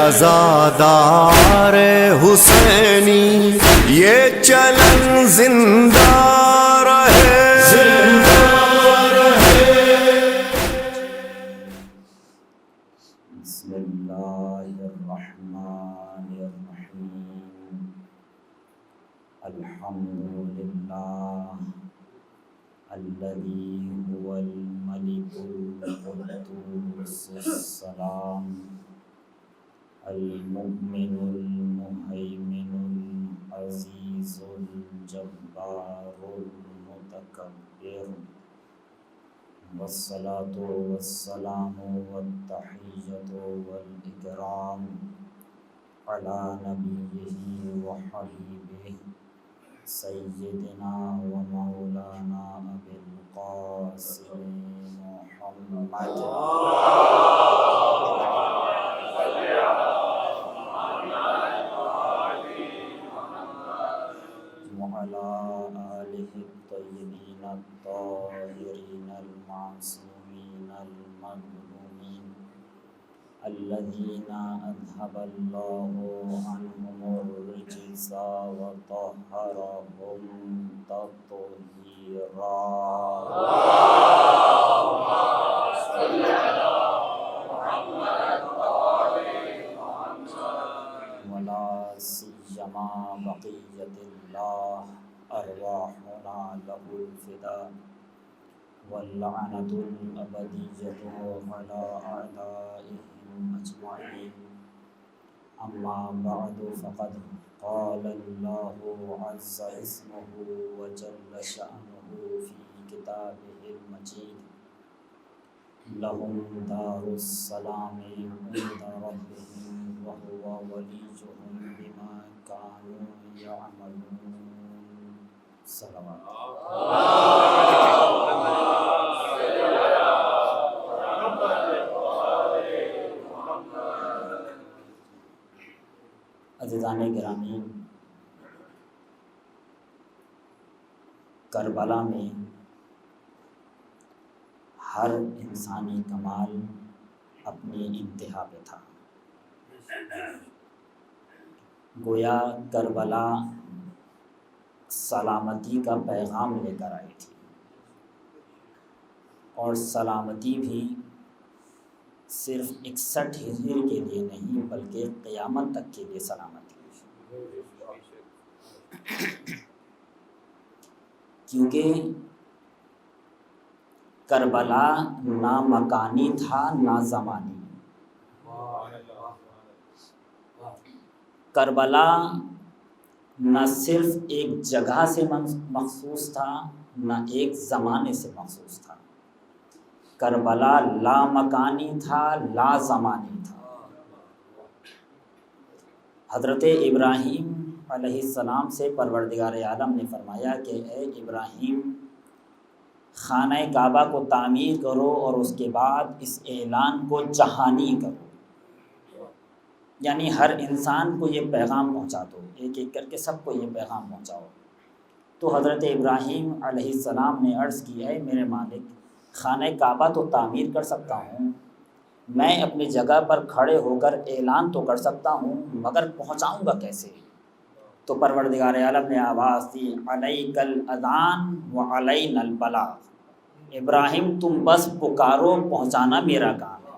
عزادار حسینی یہ چلن زندہ رہے، زندہ رہے۔ بسم اللہ الرحمن الرحیم، الحمدللہ الذی هو الملک القدوس السلام المؤمن المهيمن العزيز الجبار المتكبر، والصلاة والسلام والتحية والإكرام على نبيه وحبيبه سيدنا ومولانا أبي القاسم محمد وعلى آله الطيبين الطاهرين المعصومين المظلومين الذين أذهب الله عنهم الرجس وطهرهم تطهيرا۔ ولا سيما بقية الله أرواحنا له الفداء، واللعنة الأبدية على أعدائهم أجمعين۔ أما بعد، فقد قال الله عز اسمه وجل شأنه في كتابه المجيد: لهم دار السلام عند ربهم وهو وليهم بما كانوا يعملون۔ صلوات عزیزان گرامی، کربلا میں ہر انسانی کمال اپنی انتہا پہ تھا۔ گویا کربلا سلامتی کا پیغام لے کر آئی تھی، اور سلامتی بھی صرف 61 ہجری کے لیے نہیں بلکہ قیامت تک کے لیے سلامتی ہے، کیونکہ کربلا نہ مکانی تھا نہ زمانی۔ کربلا نہ صرف ایک جگہ سے مخصوص تھا نہ ایک زمانے سے مخصوص تھا، کربلا لا مکانی تھا لا زمانی تھا۔ حضرت ابراہیم علیہ السلام سے پروردگار عالم نے فرمایا کہ اے ابراہیم، خانہ کعبہ کو تعمیر کرو اور اس کے بعد اس اعلان کو جہانی کرو، یعنی ہر انسان کو یہ پیغام پہنچا دو، ایک ایک کر کے سب کو یہ پیغام پہنچاؤ۔ تو حضرت ابراہیم علیہ السلام نے عرض کی: اے میرے مالک، خانہ کعبہ تو تعمیر کر سکتا ہوں، میں اپنی جگہ پر کھڑے ہو کر اعلان تو کر سکتا ہوں، مگر پہنچاؤں گا کیسے؟ تو پروردگار عالم نے آواز دی: علیک الاذان وعلینا البلاغ، ابراہیم تم بس پکارو، پہنچانا میرا کام ہے۔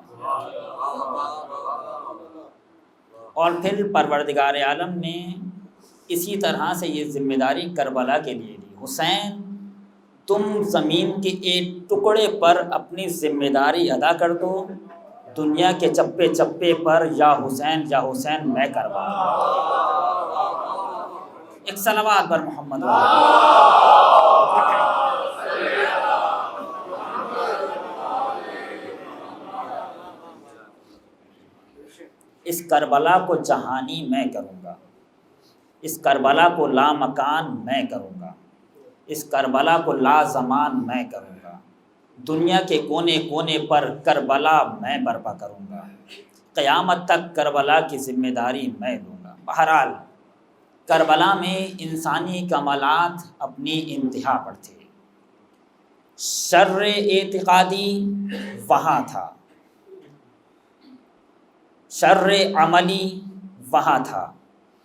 اور پھر پروردگار عالم نے اسی طرح سے یہ ذمہ داری کربلا کے لیے دی: حسین تم زمین کے ایک ٹکڑے پر اپنی ذمہ داری ادا کر دو، دنیا کے چپے چپے پر یا حسین میں کربلا۔ ایک صلوات پر محمد اس کربلا کو جہانی میں کروں گا، اس کربلا کو لا مکان میں کروں گا، اس کربلا کو لا زمان میں کروں گا، دنیا کے کونے کونے پر کربلا میں برپا کروں گا، قیامت تک کربلا کی ذمہ داری میں لوں گا۔ بہرحال کربلا میں انسانی کمالات اپنی انتہا پر تھے، شر اعتقادی وہاں تھا، شر عملی وہاں تھا،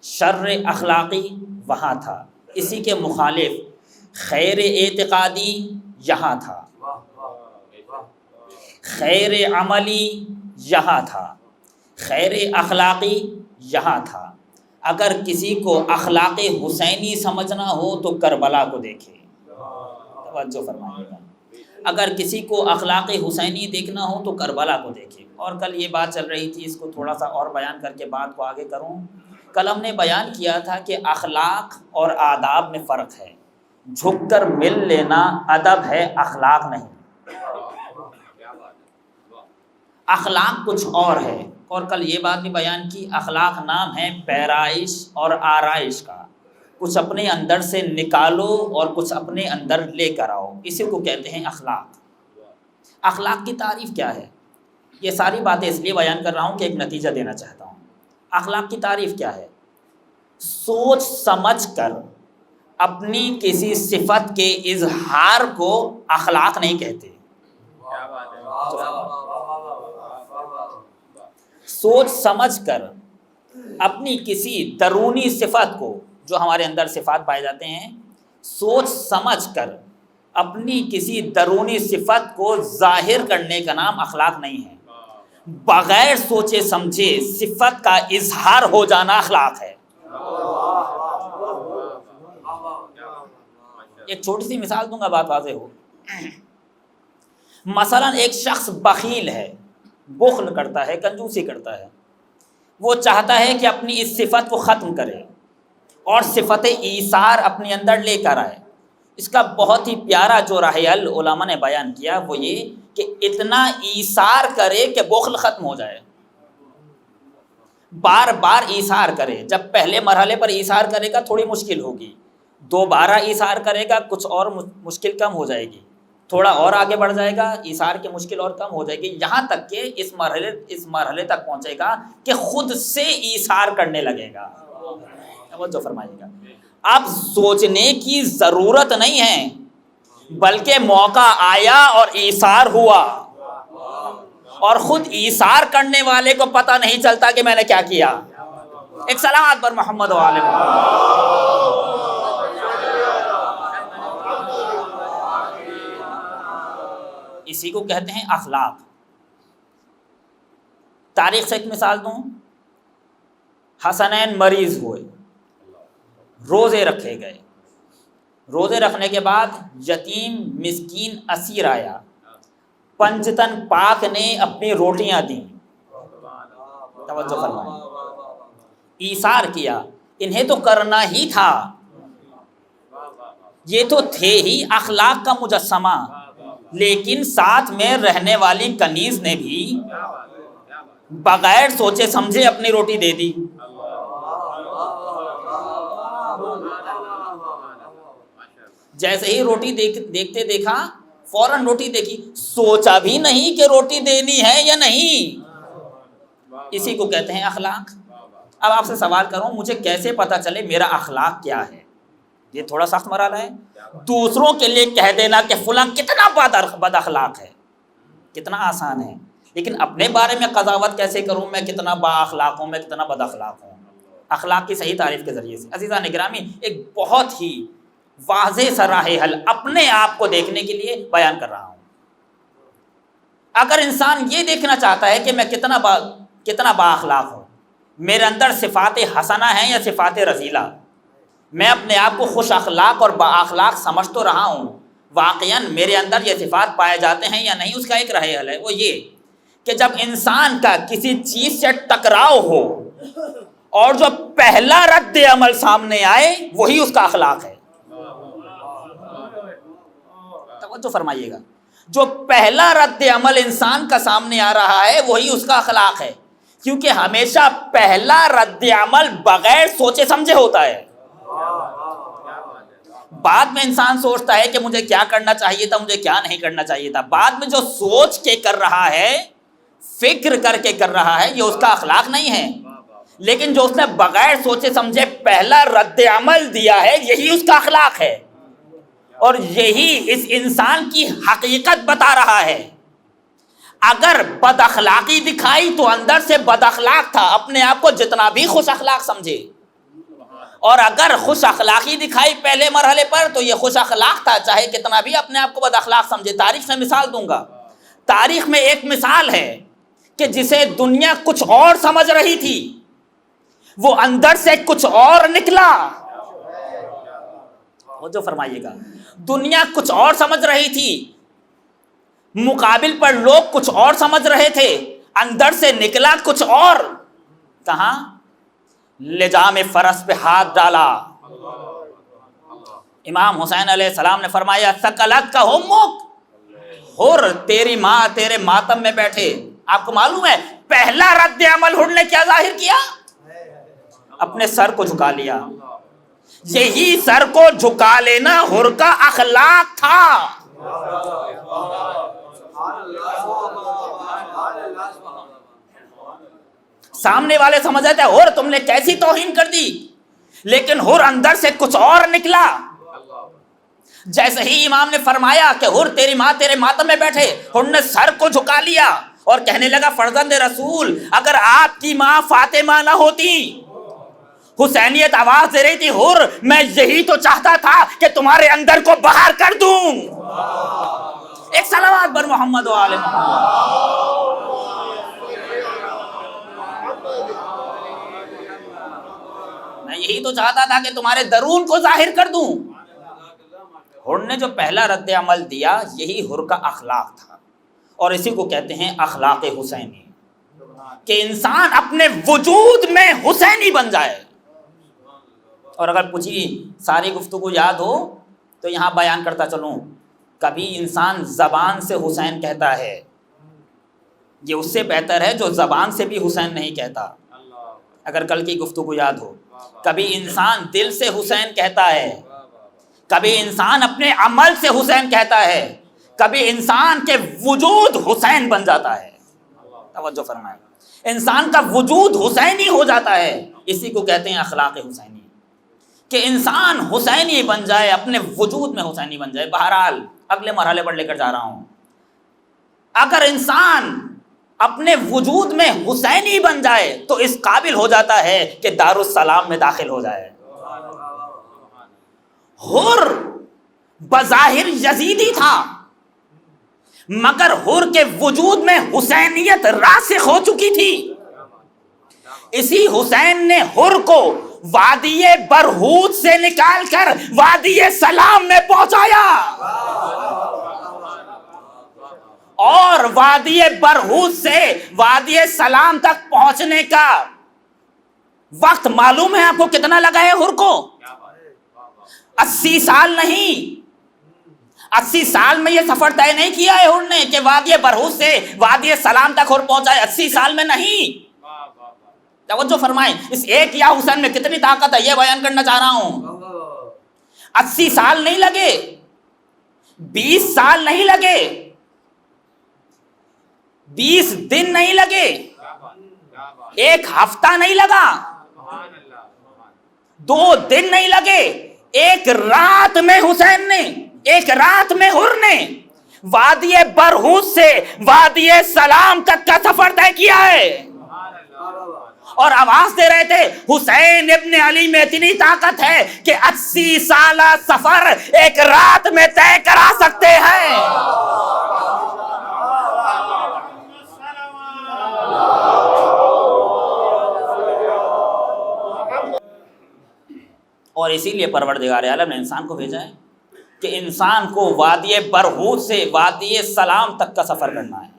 شر اخلاقی وہاں تھا، اسی کے مخالف خیر اعتقادی یہاں تھا، خیر عملی یہاں تھا، خیر اخلاقی یہاں تھا۔ اگر کسی کو اخلاق حسینی سمجھنا ہو تو کربلا کو دیکھے، توجہ فرمائیے گا، اگر کسی کو اخلاق حسینی دیکھنا ہو تو کربلا کو دیکھے۔ اور کل یہ بات چل رہی تھی، اس کو تھوڑا سا اور بیان کر کے بات کو آگے کروں۔ کل ہم نے بیان کیا تھا کہ اخلاق اور آداب میں فرق ہے، جھک کر مل لینا ادب ہے، اخلاق نہیں۔ اخلاق کچھ اور ہے، اور کل یہ بات بھی بیان کی، اخلاق نام ہے پیرائش اور آرائش کا، کچھ اپنے اندر سے نکالو اور کچھ اپنے اندر لے کر آؤ، اسی کو کہتے ہیں اخلاق۔ اخلاق کی تعریف کیا ہے؟ یہ ساری باتیں اس لیے بیان کر رہا ہوں کہ ایک نتیجہ دینا چاہتا ہوں۔ اخلاق کی تعریف کیا ہے؟ سوچ سمجھ کر اپنی کسی صفت کے اظہار کو اخلاق نہیں کہتے۔ سوچ سمجھ کر اپنی کسی درونی صفت کو، جو ہمارے اندر صفات پائے جاتے ہیں، سوچ سمجھ کر اپنی کسی درونی صفت کو ظاہر کرنے کا نام اخلاق نہیں ہے۔ بغیر سوچے سمجھے صفت کا اظہار ہو جانا اخلاق ہے۔ ایک چھوٹی سی مثال دوں گا، بات واضح ہو۔ مثلا ایک شخص بخیل ہے، بخل کرتا ہے، کنجوسی کرتا ہے، وہ چاہتا ہے کہ اپنی اس صفت کو ختم کرے اور صفت ایثار اپنے اندر لے کر آئے۔ اس کا بہت ہی پیارا جو راہ حل علماء نے بیان کیا وہ یہ کہ اتنا ایثار کرے کہ بخل ختم ہو جائے، بار بار ایثار کرے۔ جب پہلے مرحلے پر ایثار کرے گا تھوڑی مشکل ہوگی، دوبارہ ایثار کرے گا کچھ اور مشکل کم ہو جائے گی، تھوڑا اور آگے بڑھ جائے گا، ایثار کی مشکل اور کم ہو جائے گی، یہاں تک کہ اس مرحلے تک پہنچے گا کہ خود سے ایثار کرنے لگے گا۔ توجہ فرمائیے گا، اب سوچنے کی ضرورت نہیں ہے، بلکہ موقع آیا اور ایثار ہوا، اور خود ایثار کرنے والے کو پتہ نہیں چلتا کہ میں نے کیا کیا۔ ایک صلوات پر محمد و آل محمد۔ اسی کو کہتے ہیں اخلاق۔ تاریخ سے ایک مثال دوں، حسنین مریض ہوئے، روزے رکھے گئے، روزے رکھنے کے بعد یتیم مسکین اسیر آیا، پنجتن پاک نے اپنی روٹیاں دیں، توجہ فرمائیں، ایثار کیا، انہیں تو کرنا ہی تھا، یہ تو تھے ہی اخلاق کا مجسمہ، لیکن ساتھ میں رہنے والی کنیز نے بھی بغیر سوچے سمجھے اپنی روٹی دے دی۔ جیسے ہی روٹی دیکھتے دیکھا فوراً روٹی دیکھی، سوچا بھی نہیں کہ روٹی دینی ہے یا نہیں۔ اسی کو کہتے ہیں اخلاق۔ اب آپ سے سوال کروں، مجھے کیسے پتا چلے میرا اخلاق کیا ہے؟ یہ تھوڑا سخت مرحلہ ہے۔ دوسروں کے لیے کہہ دینا کہ فلاں کتنا بد اخلاق ہے کتنا آسان ہے، لیکن اپنے بارے میں قضاوت کیسے کروں میں کتنا با اخلاق ہوں، میں کتنا بد اخلاق ہوں؟ اخلاق کی صحیح تعریف کے ذریعے سے عزیزان گرامی ایک بہت ہی واضح سا راہ حل اپنے آپ کو دیکھنے کے لیے بیان کر رہا ہوں۔ اگر انسان یہ دیکھنا چاہتا ہے کہ میں کتنا با اخلاق ہوں، میرے اندر صفات حسنہ ہیں یا صفات رذیلہ، میں اپنے آپ کو خوش اخلاق اور با اخلاق سمجھ تو رہا ہوں، واقعاً میرے اندر یہ صفات پائے جاتے ہیں یا نہیں، اس کا ایک راہ حل ہے، وہ یہ کہ جب انسان کا کسی چیز سے ٹکراؤ ہو اور جو پہلا رد عمل سامنے آئے وہی اس کا اخلاق ہے۔ توجہ فرمائیے گا، جو پہلا رد عمل انسان کا سامنے آ رہا ہے وہی اس کا اخلاق ہے، کیونکہ ہمیشہ پہلا رد عمل بغیر سوچے سمجھے ہوتا ہے۔ بعد میں انسان سوچتا ہے کہ مجھے کیا کرنا چاہیے تھا، مجھے کیا نہیں کرنا چاہیے تھا، بعد میں جو سوچ کے کر رہا ہے، فکر کر کے کر رہا ہے، یہ اس کا اخلاق نہیں ہے، لیکن جو اس نے بغیر سوچے سمجھے پہلا رد عمل دیا ہے یہی اس کا اخلاق ہے، اور یہی اس انسان کی حقیقت بتا رہا ہے۔ اگر بد اخلاقی دکھائی تو اندر سے بد اخلاق تھا، اپنے آپ کو جتنا بھی خوش اخلاق سمجھے، اور اگر خوش اخلاقی دکھائی پہلے مرحلے پر تو یہ خوش اخلاق تھا، چاہے کتنا بھی اپنے آپ کو بد اخلاق سمجھے۔ تاریخ سے مثال دوں گا، تاریخ میں ایک مثال ہے کہ جسے دنیا کچھ اور سمجھ رہی تھی وہ اندر سے کچھ اور نکلا۔ وہ جو فرمائیے گا، دنیا کچھ اور سمجھ رہی تھی، مقابل پر لوگ کچھ اور سمجھ رہے تھے، اندر سے نکلا کچھ اور۔ کہاں؟ لجام فرس پہ ہاتھ ڈالا۔ امام حسین علیہ السلام نے فرمایا ثقلت کا امک، حر تیری ماں تیرے ماتم میں بیٹھے۔ آپ کو معلوم ہے پہلا رد عمل حر نے کیا ظاہر کیا؟ اپنے سر کو جھکا لیا۔ یہی سر کو جھکا لینا حر کا اخلاق تھا۔ سامنے والے سمجھ رہے تھے حر تم نے کیسی توہین کر دی، لیکن حر اندر سے کچھ اور نکلا۔ جیسے ہی امام نے فرمایا کہ حر تیری ماں تیرے ماتم میں بیٹھے، حر نے سر کو جھکا لیا اور کہنے لگا فرزند رسول اگر آپ کی ماں فاطمہ نہ ہوتی، حسینیت آواز دے رہی تھی حر میں یہی تو چاہتا تھا کہ تمہارے اندر کو باہر کر دوں۔ ایک صلوات بر محمد و آل محمد۔ میں یہی تو چاہتا تھا کہ تمہارے درون کو ظاہر کر دوں۔ حر نے جو پہلا رد عمل دیا یہی حر کا اخلاق تھا، اور اسی کو کہتے ہیں اخلاق حسینی، کہ انسان اپنے وجود میں حسینی بن جائے۔ اور اگر پوچھی ساری گفتگو یاد ہو تو یہاں بیان کرتا چلوں، کبھی انسان زبان سے حسین کہتا ہے، یہ اس سے بہتر ہے جو زبان سے بھی حسین نہیں کہتا۔ اگر کل کی گفتگو یاد ہو، کبھی انسان دل سے حسین کہتا ہے، کبھی انسان اپنے عمل سے حسین کہتا ہے، کبھی انسان کے وجود حسین بن جاتا ہے۔ توجہ فرمائیں، انسان کا وجود حسینی ہو جاتا ہے، اسی کو کہتے ہیں اخلاق حسینی، کہ انسان حسینی بن جائے، اپنے وجود میں حسینی بن جائے۔ بہرحال اگلے مرحلے پر لے کر جا رہا ہوں، اگر انسان اپنے وجود میں حسینی بن جائے تو اس قابل ہو جاتا ہے کہ دارالسلام میں داخل ہو جائے۔ حر بظاہر یزیدی تھا، مگر حر کے وجود میں حسینیت راسخ ہو چکی تھی۔ اسی حسین نے حر کو وادی برہوت سے نکال کر وادی سلام میں پہنچایا، اور وادی برہوت سے وادی سلام تک پہنچنے کا وقت معلوم ہے آپ کو کتنا لگا ہے حر کو؟ 80 سال نہیں، 80 سال میں یہ سفر طے نہیں کیا ہے حر نے کہ وادی برہوت سے وادی سلام تک حر پہنچا ہے، 80 سال میں نہیں۔ توجہ فرمائیں، اس ایک یا حسین میں کتنی طاقت ہے یہ بیان کرنا چاہ رہا ہوں۔ 80 سال نہیں لگے، 20 سال نہیں لگے، 20 دن نہیں لگے، ایک ہفتہ نہیں لگا، 2 دن نہیں لگے، ایک رات میں حسین نے، ایک رات میں حر نے وادی برہوت سے وادی سلام تک کا سفر طے کیا ہے، اور آواز دے رہے تھے حسین ابن علی میں اتنی طاقت ہے کہ 80 سالہ سفر ایک رات میں طے کرا سکتے ہیں۔ اور اسی لیے پروردگار عالم نے انسان کو بھیجا ہے کہ انسان کو وادی برہوت سے وادی سلام تک کا سفر کرنا ہے۔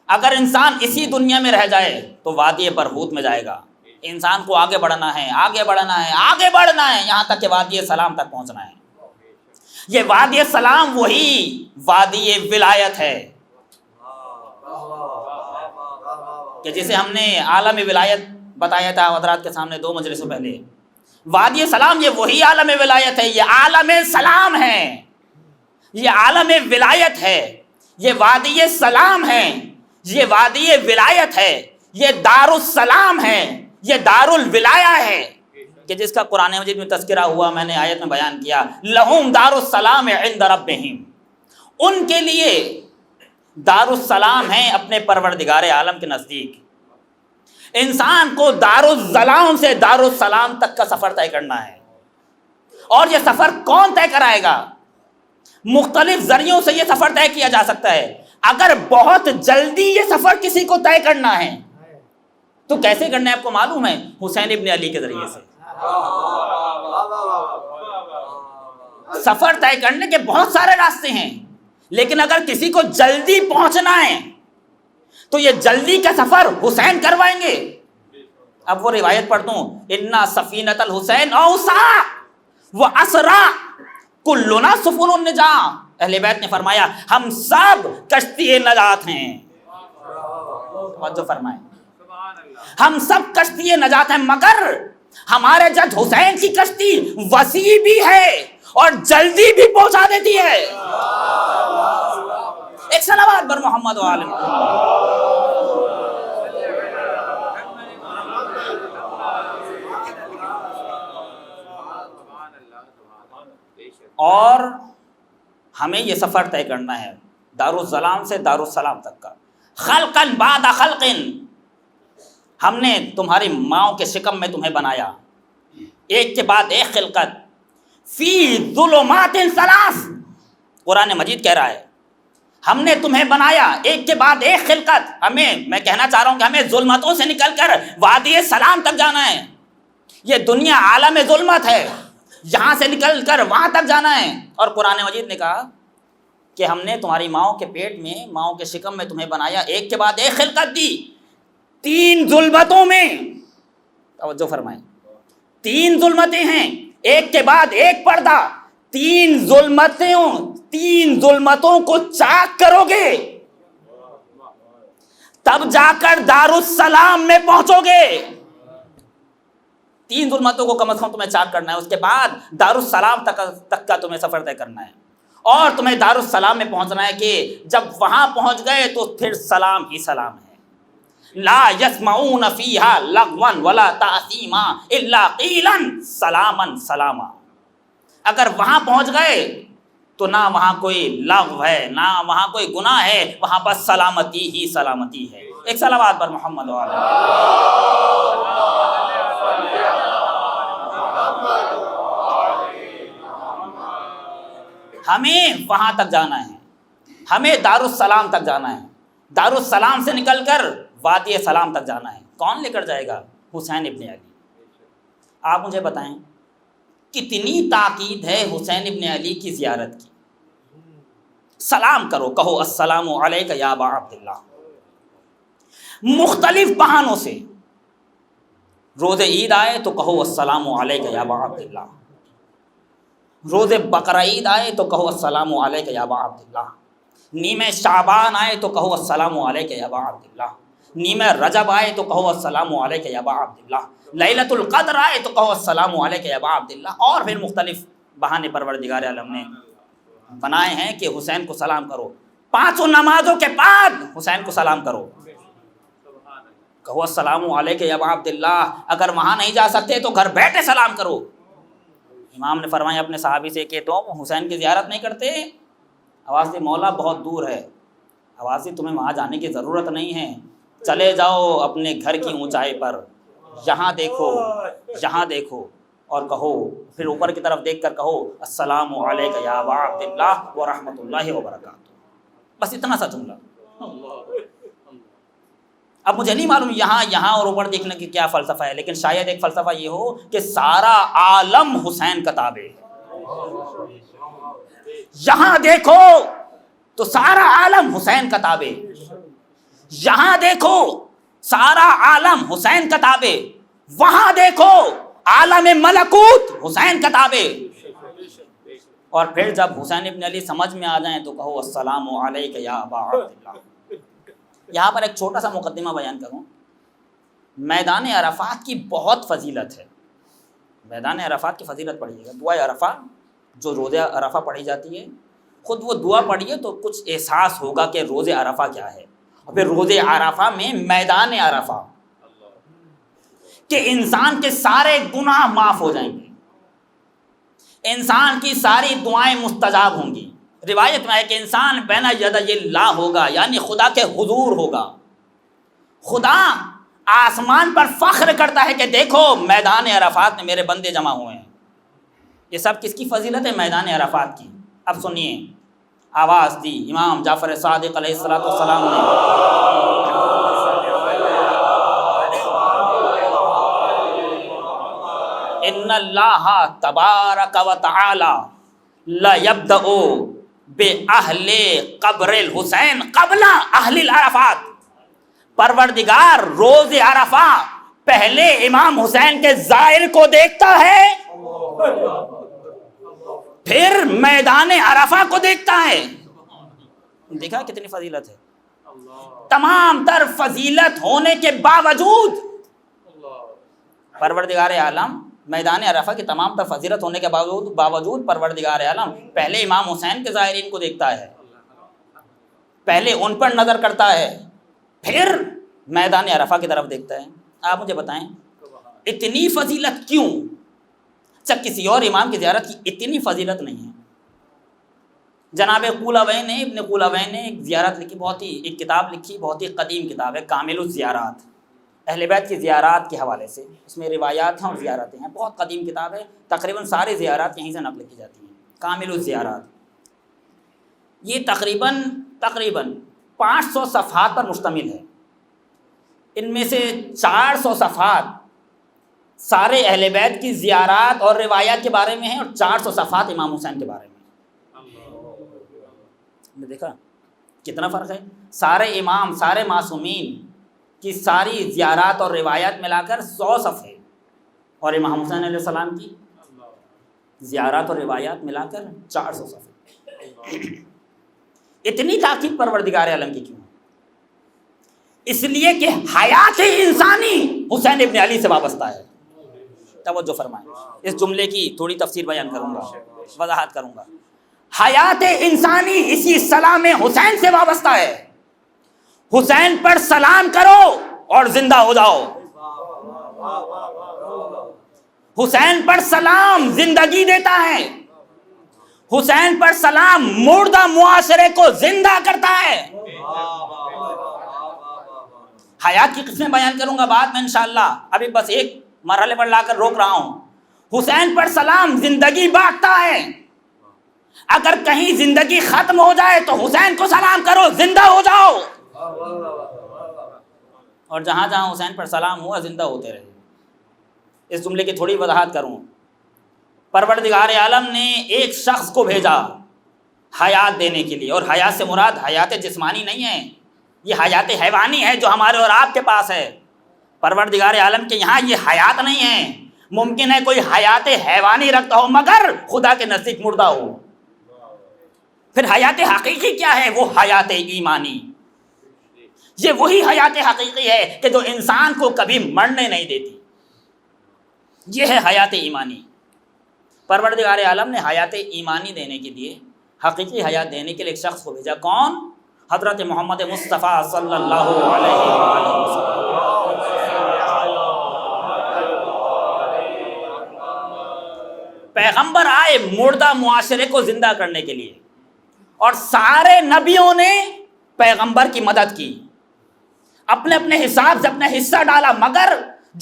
اگر انسان اسی دنیا میں رہ جائے تو وادی برہوت میں جائے گا۔ انسان کو آگے بڑھنا ہے، آگے بڑھنا ہے، آگے بڑھنا ہے، یہاں تک کہ وادی سلام تک پہنچنا ہے۔ یہ وادی سلام وہی وادی ولایت ہے کہ جسے ہم نے عالم ولایت بتایا تھا حضرات کے سامنے 2 مجلسوں پہلے۔ وادی سلام یہ وہی عالم ولایت ہے، یہ عالم سلام ہے، یہ عالم ولایت ہے، یہ وادی سلام ہے، یہ وادی ولایت ہے، یہ دار السلام ہے، یہ دار الولایہ ہے، کہ جس کا قرآن مجید میں تذکرہ ہوا، میں نے آیت میں بیان کیا، لہم دار السلام عند ربہم، ان کے لیے دارالسلام ہیں اپنے پروردگار عالم کے نزدیک۔ انسان کو دارالسلام سے دارالسلام تک کا سفر طے کرنا ہے، اور یہ سفر کون طے کرائے گا؟ مختلف ذریعوں سے یہ سفر طے کیا جا سکتا ہے۔ اگر بہت جلدی یہ سفر کسی کو طے کرنا ہے تو کیسے کرنا ہے آپ کو معلوم ہے؟ حسین ابن علی کے ذریعے سے۔ سفر طے کرنے کے بہت سارے راستے ہیں، لیکن اگر کسی کو جلدی پہنچنا ہے تو یہ جلدی کا سفر حسین کروائیں گے۔ اب وہ روایت پڑھتا ہوں، اِنَّا سَفِینَةَ الْحُسَین أَوْسَعَ وَأَسْرَعَ كُلُّنَا سُفُنُ النِّجَاةِ۔ اہل بیت نے فرمایا ہم سب کشتی نجات ہیں۔ توجہ فرمائیں، ہم سب کشتی نجات ہیں، مگر ہمارے جد حسین کی کشتی وسیع بھی ہے اور جلدی بھی پہنچا دیتی ہے۔ ایک صلوات بر محمد و آل محمد۔ اور ہمیں یہ سفر طے کرنا ہے دارالسلام سے دارالسلام تک کا۔ خلقن بعد خلقن، ہم نے تمہاری ماؤں کے شکم میں تمہیں بنایا، ایک کے بعد ایک خلقت، فی ظلمات ثلاث، قرآن مجید کہہ رہا ہے ہم نے تمہیں بنایا ایک کے بعد ایک خلقت۔ میں کہنا چاہ رہا ہوں کہ ہمیں ظلمتوں سے نکل کر وادی سلام تک جانا ہے۔ یہ دنیا عالم ظلمت ہے، یہاں سے نکل کر وہاں تک جانا ہے۔ اور قرآن مجید نے کہا کہ ہم نے تمہاری ماؤں کے پیٹ میں، ماؤں کے شکم میں تمہیں بنایا، ایک کے بعد ایک خلقت دی، 3 ظلمتوں میں۔ توجہ فرمائیں، 3 ظلمتیں ہیں، ایک کے بعد ایک پردہ، 3 ظلمتوں کو چاک کرو گے تب جا کر دارالسلام میں پہنچو گے۔ 3 ظلمتوں کو کم از کم تمہیں چاک کرنا ہے، اس کے بعد دارالسلام تک کا تمہیں سفر طے کرنا ہے، اور تمہیں دارالسلام میں پہنچنا ہے کہ جب وہاں پہنچ گئے تو پھر سلام ہی سلام ہے۔ لا يسمعون فيها لغوا ولا تأثیما الا قیلا سلاما سلاما۔ اگر وہاں پہنچ گئے تو نہ وہاں کوئی لغو ہے، نہ وہاں کوئی گناہ ہے، وہاں پر سلامتی ہی سلامتی ہے۔ ایک صلوات پر محمد و آل ہمیں وہاں تک جانا ہے، ہمیں دارالسلام تک جانا ہے، دارالسلام سے نکل کر وادی سلام تک جانا ہے۔ کون لے کر جائے گا؟ حسین ابن علی۔ آپ مجھے بتائیں کتنی تاکید ہے حسین ابن علی کی زیارت کی؟ سلام کرو، کہو السلام علیک یا ابا عبداللہ۔ مختلف بہانوں سے، روز عید آئے تو کہو السلام علیک یا ابا عبداللہ، روز بقرہ عید آئے تو کہو السلام علیک یا ابا عبداللہ، نیمہ شعبان آئے تو کہو السلام علیک یا ابا عبداللہ، نیمہ رجب آئے تو کہو السلام علیک یا ابا عبداللہ، لیلۃ القدر آئے تو کہو السلام علیک یا ابا عبداللہ۔ اور پھر مختلف بہانے پروردگار عالم نے بنائے ہیں کہ حسین کو سلام کرو، 5 نمازوں کے بعد حسین کو سلام کرو، کہو السلام علیک یا ابا عبداللہ۔ اگر وہاں نہیں جا سکتے تو گھر بیٹھے سلام کرو۔ امام نے فرمایا اپنے صحابی سے کہ تم حسین کی زیارت نہیں کرتے؟ آواز دی مولا بہت دور ہے، آواز دی تمہیں وہاں جانے کی ضرورت نہیں ہے، چلے جاؤ اپنے گھر کی اونچائی پر، یہاں دیکھو، یہاں دیکھو، اور کہو، پھر اوپر کی طرف دیکھ کر کہو السلام علیک یا ابا عبداللہ ورحمۃ اللہ وبرکاتہ۔ بس اتنا سا جملہ۔ اب مجھے نہیں معلوم یہاں اور اوپر دیکھنے کی کیا فلسفہ ہے، لیکن شاید ایک فلسفہ یہ ہو کہ سارا عالم حسین کا تابع ہے۔ یہاں دیکھو تو سارا عالم حسین کا تابع، یہاں دیکھو سارا عالم حسین کا تابع، وہاں دیکھو عالم ملکوت حسین کا تابع۔ اور پھر جب حسین ابن علی سمجھ میں آ جائیں تو کہو السلام علیک یا ابا عبداللہ۔ یہاں پر ایک چھوٹا سا مقدمہ بیان کروں۔ میدان عرفات کی بہت فضیلت ہے، میدان عرفات کی فضیلت پڑھیے گا، دعائے عرفہ جو روز عرفہ پڑھی جاتی ہے، خود وہ دعا پڑھیے تو کچھ احساس ہوگا کہ روز عرفہ کیا ہے۔ اور پھر روز عرفہ میں میدان عرفہ کہ انسان کے سارے گناہ معاف ہو جائیں گے، انسان کی ساری دعائیں مستجاب ہوں گی، روایت میں ہے کہ انسان بین یدی اللہ ہوگا، یعنی خدا کے حضور ہوگا. خدا آسمان پر فخر کرتا ہے کہ دیکھو میدان عرفات میں میرے بندے جمع ہوئے ہیں. یہ سب کس کی فضیلت ہے؟ میدان عرفات کی. اب سنیے، آواز دی امام جعفر صادق علیہ السلام نے. ان اللہ تبارک و تعالی لا یبدأ باہل قبر الحسین قبل اہل العرفات. پروردگار روز عرفہ پہلے امام حسین کے زائر کو دیکھتا ہے، پھر میدان عرفہ کو دیکھتا ہے. دیکھا کتنی فضیلت ہے. تمام تر فضیلت ہونے کے باوجود پروردگار عالم، میدان عرفہ کی تمام تر فضیلت ہونے کے باوجود پروردگار عالم پہلے امام حسین کے زائرین کو دیکھتا ہے، پہلے ان پر نظر کرتا ہے، پھر میدان عرفہ کی طرف دیکھتا ہے. آپ مجھے بتائیں اتنی فضیلت کیوں؟ اچھا کسی اور امام کی زیارت کی اتنی فضیلت نہیں ہے. جناب قولوین نے، ابن قولوین نے ایک زیارت لکھی، ایک کتاب لکھی، بہت ہی قدیم کتاب ہے، کامل الزیارات، اہل بیت کی زیارات کے حوالے سے. اس میں روایات ہیں اور زیارتیں ہیں. بہت قدیم کتاب ہے، تقریباً سارے زیارات یہیں سے نقل کی جاتی ہیں. کامل الزیارات یہ تقریباً 500 صفحات پر مشتمل ہے. ان میں سے 400 صفحات سارے اہل بیت کی زیارات اور روایات کے بارے میں ہیں، اور 400 صفحات امام حسین کے بارے میں. دیکھا کتنا فرق ہے. سارے امام، سارے معصومین کی ساری زیارات اور روایات ملا کر 100 صفحے، اور امام حسین علیہ السلام کی زیارات اور روایات ملا کر 400 صفحے. اتنی تاکید پروردگار عالم کی کیوں؟ اس لیے کہ حیات انسانی حسین ابن علی سے وابستہ ہے. توجہ فرمائیں، اس جملے کی تھوڑی تفسیر بیان کروں گا، وضاحت کروں گا. حیات انسانی اسی سلام حسین سے وابستہ ہے. حسین پر سلام کرو اور زندہ ہو جاؤ. حسین پر سلام زندگی دیتا ہے. حسین پر سلام مردہ معاشرے کو زندہ کرتا ہے. حیات کی قسمیں بیان کروں گا بعد میں انشاءاللہ، ابھی بس ایک مرحلے پر لا کر روک رہا ہوں. حسین پر سلام زندگی بانٹتا ہے. اگر کہیں زندگی ختم ہو جائے تو حسین کو سلام کرو، زندہ ہو جاؤ. اور جہاں جہاں حسین پر سلام ہوا زندہ ہوتے رہے. اس جملے کی تھوڑی وضاحت کروں. پروردگار عالم نے ایک شخص کو بھیجا حیات دینے کے لیے، اور حیات سے مراد حیات جسمانی نہیں ہے، یہ حیات حیوانی ہے جو ہمارے اور آپ کے پاس ہے. پروردگار عالم کے یہاں یہ حیات نہیں ہے. ممکن ہے کوئی حیات حیوانی رکھتا ہو مگر خدا کے نزدیک مردہ ہو. پھر حیات حقیقی کیا ہے؟ وہ حیات ایمانی. یہ وہی حیات حقیقی ہے کہ جو انسان کو کبھی مرنے نہیں دیتی. یہ ہے حیات ایمانی. پروردگار عالم نے حیات ایمانی دینے کے لیے، حقیقی حیات دینے کے لیے ایک شخص کو بھیجا. کون؟ حضرت محمد مصطفیٰ صلی اللہ علیہ وسلم. پیغمبر آئے مردہ معاشرے کو زندہ کرنے کے لیے، اور سارے نبیوں نے پیغمبر کی مدد کی، اپنے اپنے حساب سے اپنا حصہ ڈالا، مگر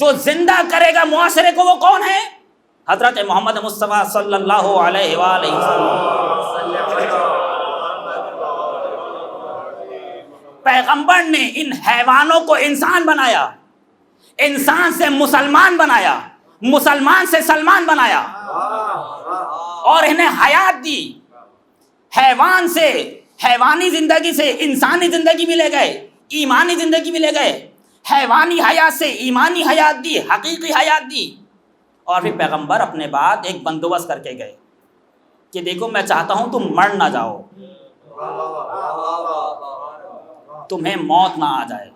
جو زندہ کرے گا معاشرے کو وہ کون ہے؟ حضرت محمد مصطفیٰ صلی اللہ علیہ وآلہ وسلم. پیغمبر نے ان حیوانوں کو انسان بنایا، انسان سے مسلمان بنایا، مسلمان سے سلمان بنایا، اور انہیں حیات دی. حیوان سے، حیوانی زندگی سے انسانی زندگی بھی لے گئے، ایمانی زندگی بھی لے گئے. حیوانی حیات سے ایمانی حیات دی، حقیقی حیات دی. اور پھر پیغمبر اپنے بعد ایک بندوبست کر کے گئے کہ دیکھو میں چاہتا ہوں تم مر نہ جاؤ، تمہیں موت نہ آ جائے،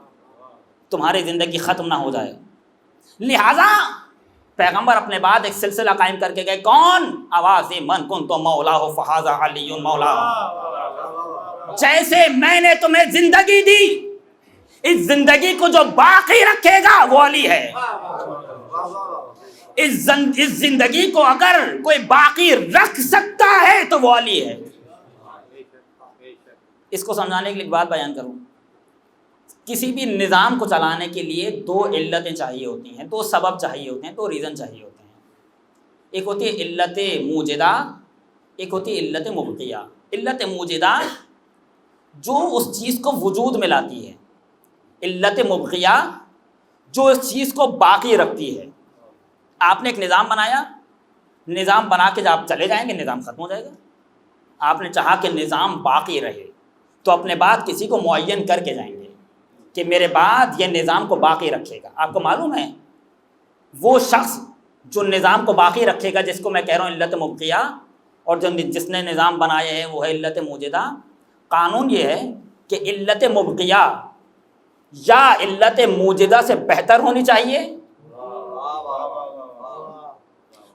تمہاری زندگی ختم نہ ہو جائے. لہذا پیغمبر اپنے بعد ایک سلسلہ قائم کر کے گئے. کون؟ آواز من کن تو مولا ہو فہذا علی مولا. جیسے میں نے تمہیں زندگی دی، اس زندگی کو جو باقی رکھے گا وہ علی ہے. اس زندگی کو اگر کوئی باقی رکھ سکتا ہے تو وہ علی ہے. اس کو سمجھانے کے لیے ایک بات بیان کروں. کسی بھی نظام کو چلانے کے لیے 2 علتیں چاہیے ہوتی ہیں، 2 سبب چاہیے ہوتے ہیں، 2 ریزن چاہیے ہوتے ہیں. ایک ہوتی ہے علت موجدہ، ایک ہوتی ہے علت مبقیہ. علت موجدہ جو اس چیز کو وجود میں لاتی ہے، علت مبقیہ جو اس چیز کو باقی رکھتی ہے. آپ نے ایک نظام بنایا، نظام بنا کے جب آپ چلے جائیں گے نظام ختم ہو جائے گا. آپ نے چاہا کہ نظام باقی رہے تو اپنے بعد کسی کو معین کر کے جائیں گے کہ میرے بعد یہ نظام کو باقی رکھے گا. آپ کو معلوم ہے وہ شخص جو نظام کو باقی رکھے گا، جس کو میں کہہ رہا ہوں علت مبقیہ، اور جس نے نظام بنایا ہے وہ ہے علت موجدہ. قانون یہ ہے کہ علت مبقیہ یا علت موجدہ سے بہتر ہونی چاہیے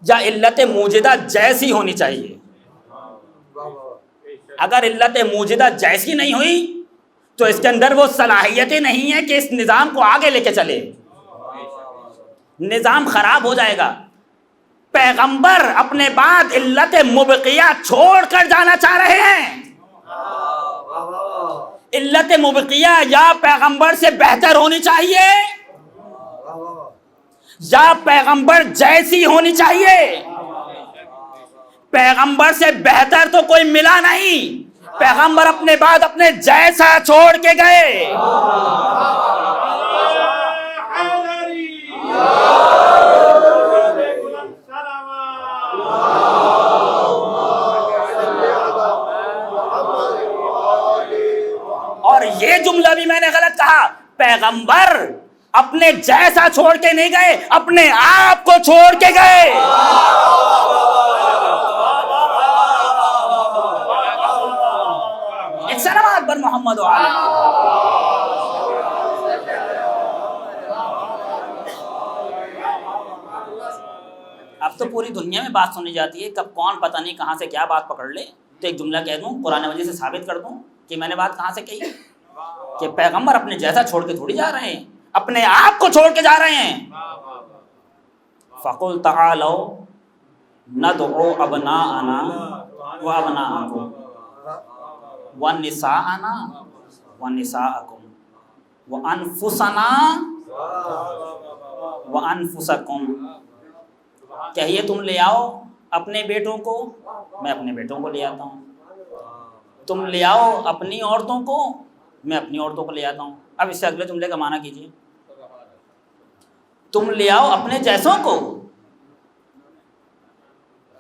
یا علت موجدہ جیسی ہونی چاہیے. اگر علت موجدہ جیسی نہیں ہوئی تو اس کے اندر وہ صلاحیتیں نہیں ہیں کہ اس نظام کو آگے لے کے چلے. نظام خراب ہو جائے گا. پیغمبر اپنے بعد علت مبقیہ چھوڑ کر جانا چاہ رہے ہیں. علت مبقیہ یا پیغمبر سے بہتر ہونی چاہیے یا پیغمبر جیسی ہونی چاہیے. پیغمبر سے بہتر تو کوئی ملا نہیں. پیغمبر اپنے بعد اپنے جیسا چھوڑ کے گئے. اور یہ جملہ بھی میں نے غلط کہا. پیغمبر اپنے جیسا چھوڑ کے نہیں گئے، اپنے آپ کو چھوڑ کے گئے. ایک سلامات بر محمد وعلی. اب تو پوری دنیا میں بات سنی جاتی ہے، کب کون پتہ نہیں کہاں سے کیا بات پکڑ لے. تو ایک جملہ کہہ دوں، قرآن مجید سے ثابت کر دوں کہ میں نے بات کہاں سے کہی کہ پیغمبر اپنے جیسا چھوڑ کے تھوڑی جا رہے ہیں، اپنے آپ کو چھوڑ کے جا رہے ہیں. فَقُلْ تَعَالَوْا نَدْعُوا أَبْنَاءَنَا وَأَبْنَاءَكُمْ وَنِسَاءَنَا وَنِسَاءَكُمْ وَأَنفُسَنَا وَأَنفُسَكُمْ. کہیے تم لے آؤ اپنے بیٹوں کو، میں اپنے بیٹوں کو لے آتا ہوں. تم لے آؤ اپنی عورتوں کو، میں اپنی عورتوں کو لے آتا ہوں. اب اس سے اگلے جملے کا معنی کیجیے. تم لے آؤ اپنے جیسوں کو.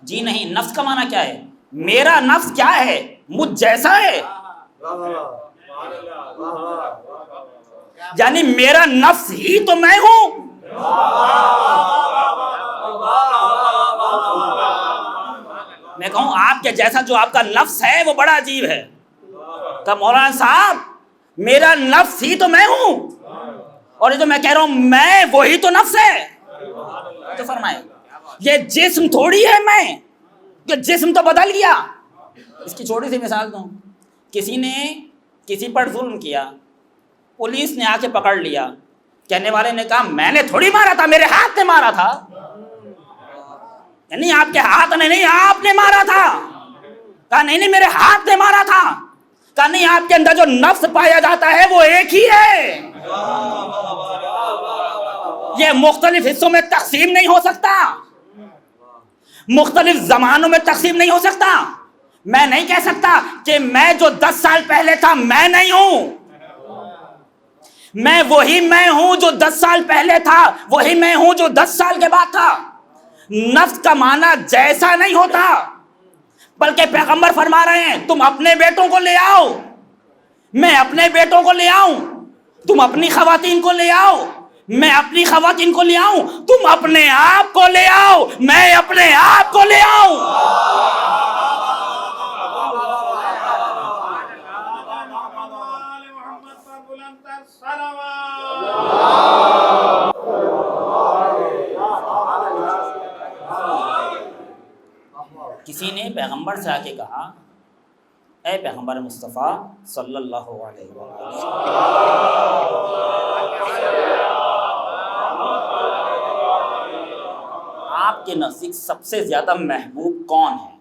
جی نہیں، نفس کا معنی کیا ہے؟ میرا نفس کیا ہے؟ مجھ جیسا ہے. یعنی میرا نفس ہی تو میں ہوں. میں کہوں آپ کے جیسا جو آپ کا نفس ہے وہ بڑا عجیب ہے. تو مولانا صاحب میرا نفس ہی تو میں ہوں، اور یہ جو میں کہہ رہا ہوں میں وہی تو نفس ہے. تو فرمائے یہ جسم تھوڑی ہے میں، یہ جسم تو بدل گیا. اس کی چھوٹی سی مثال دوں. کسی نے کسی پر ظلم کیا، پولیس نے آ کے پکڑ لیا. کہنے والے نے کہا میں نے تھوڑی مارا تھا، میرے ہاتھ نے مارا تھا. نہیں آپ کے ہاتھ نے نہیں، آپ نے مارا تھا. کہا نہیں میرے ہاتھ نے مارا تھا. کہا نہیں آپ کے اندر جو نفس پایا جاتا ہے وہ ایک ہی ہے، یہ مختلف حصوں میں تقسیم نہیں ہو سکتا، مختلف زمانوں میں تقسیم نہیں ہو سکتا. میں نہیں کہہ سکتا کہ میں جو 10 سال پہلے تھا میں نہیں ہوں. میں وہی میں ہوں جو 10 سال پہلے تھا، وہی میں ہوں جو 10 سال کے بعد تھا. نفس کا معنی جیسا نہیں ہوتا، بلکہ پیغمبر فرما رہے ہیں تم اپنے بیٹوں کو لے آؤ، میں اپنے بیٹوں کو لے آؤں. تم اپنی خواتین کو لے آؤ، میں اپنی خواتین کو لے آؤں. تم اپنے آپ کو لے آؤ، میں اپنے آپ کو لے آؤں. کسی نے پیغمبر سے آ کے کہا اے پیغمبر مصطفیٰ صلی اللہ علیہ وسلم، آپ کے نزدیک سب سے زیادہ محبوب کون ہے؟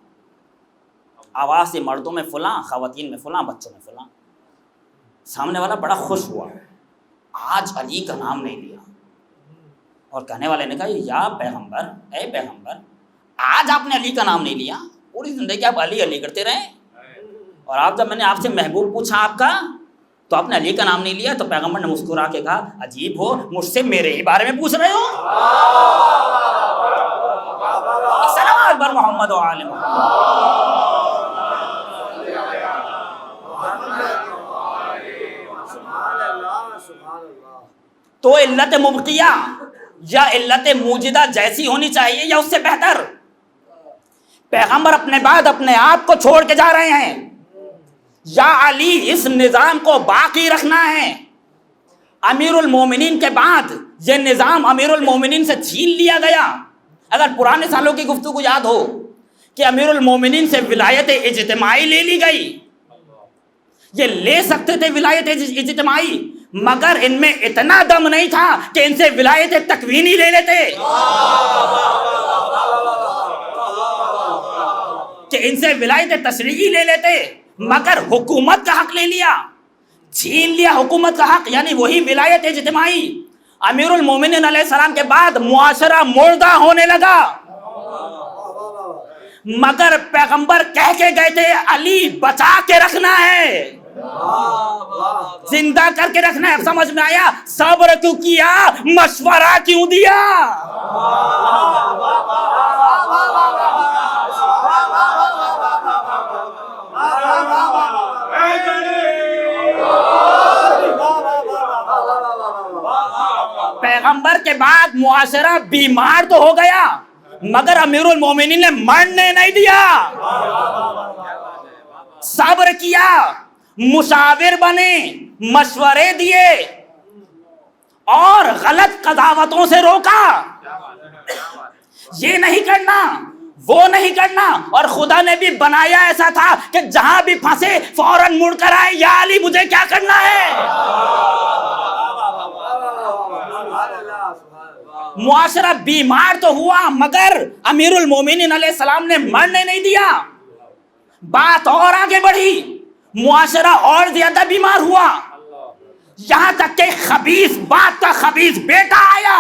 آواز سے مردوں میں فلاں، خواتین میں فلاں، بچوں میں فلاں. سامنے والا بڑا خوش ہوا، آج علی کا نام نہیں لیا، اور کہنے والے نے کہا یا پیغمبر، اے پیغمبر، آج آپ نے علی کا نام نہیں لیا، پوری زندگی آپ علی علی کرتے رہے، اور آپ جب میں نے آپ سے محبوب پوچھا آپ کا تو آپ نے علی کا نام نہیں لیا۔ تو پیغمبر نے مسکرا کے کہا عجیب ہو، مجھ سے میرے ہی بارے میں پوچھ رہے ہو؟ صلوات بر محمد و آل محمد۔ تو علت مبقیہ یا علت موجدہ جیسی ہونی چاہیے یا اس سے بہتر؟ پیغمبر اپنے بعد اپنے آپ کو چھوڑ کے جا رہے ہیں، یا علی اس نظام کو باقی رکھنا ہے؟ امیر المومنین کے بعد یہ نظام امیر المومنین سے چھین لیا گیا۔ اگر پرانے سالوں کی گفتگو یاد ہو کہ امیر المومنین سے ولایت اجتماعی لے لی گئی، یہ لے سکتے تھے ولایت اجتماعی، مگر ان میں اتنا دم نہیں تھا کہ ان سے ولایت تکوینی لے لیتے، کہ ان سے ولایت تشریعی لے لیتے، مگر حکومت کا حق لے لیا، چھین لیا حکومت کا حق، یعنی وہی ولایت اجتماعی۔ امیر المومنین علیہ السلام کے بعد معاشرہ مردہ ہونے لگا، مگر پیغمبر کہہ کے گئے تھے علی بچا کے رکھنا ہے، زندہ کر کے رکھنا ہے۔ اب سمجھ میں آیا صبر کیوں کیا، مشورہ کیوں دیا؟ پیغمبر کے بعد معاشرہ بیمار تو ہو گیا، مگر امیر المومنین نے مرنے نہیں دیا، صبر کیا، مشاور بنے، مشورے دیے اور غلط قضاوتوں سے روکا۔ یہ نہیں کرنا، وہ نہیں کرنا، اور خدا نے بھی بنایا ایسا تھا کہ جہاں بھی پھنسے فوراً مڑ کر آئے، یا علی مجھے کیا کرنا ہے۔ معاشرہ بیمار تو ہوا، مگر امیر المومنین علیہ السلام نے مرنے نہیں دیا۔ بات اور آگے بڑھی، معاشرہ اور زیادہ بیمار ہوا، یہاں تک کہ خبیث بات کا خبیث بیٹا آیا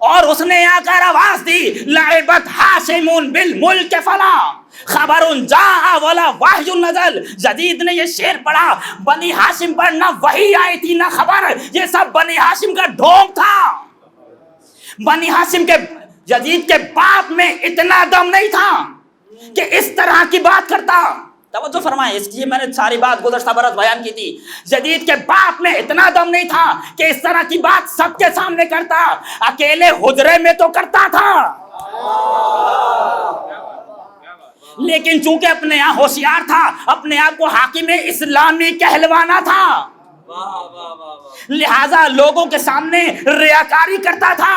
اور اس نے آ کر آواز دی لعبت ہاشمون بالملک فلا خبر جاء ولا وحی نزل۔ جدید نے یہ شعر پڑھا، بنی ہاشم پر نہ وحی آئی تھی نہ خبر، یہ سب بنی ہاشم کا ڈھونگ تھا۔ بنی ہاشم کے جدید کے باپ میں اتنا دم نہیں تھا کہ اس طرح کی بات کرتا۔ توجہ فرمائیں، اس لیے میں نے ساری بات گزشتہ برس بیان کی تھی۔ جدید کے باپ میں اتنا دم نہیں تھا کہ اس طرح کی بات سب کے سامنے کرتا، اکیلے حجرے میں تو کرتا تھا، لیکن چونکہ اپنے یہاں ہوشیار تھا، اپنے آپ کو حاکم اسلامی کہلوانا تھا، لہذا لوگوں کے سامنے ریاکاری کرتا تھا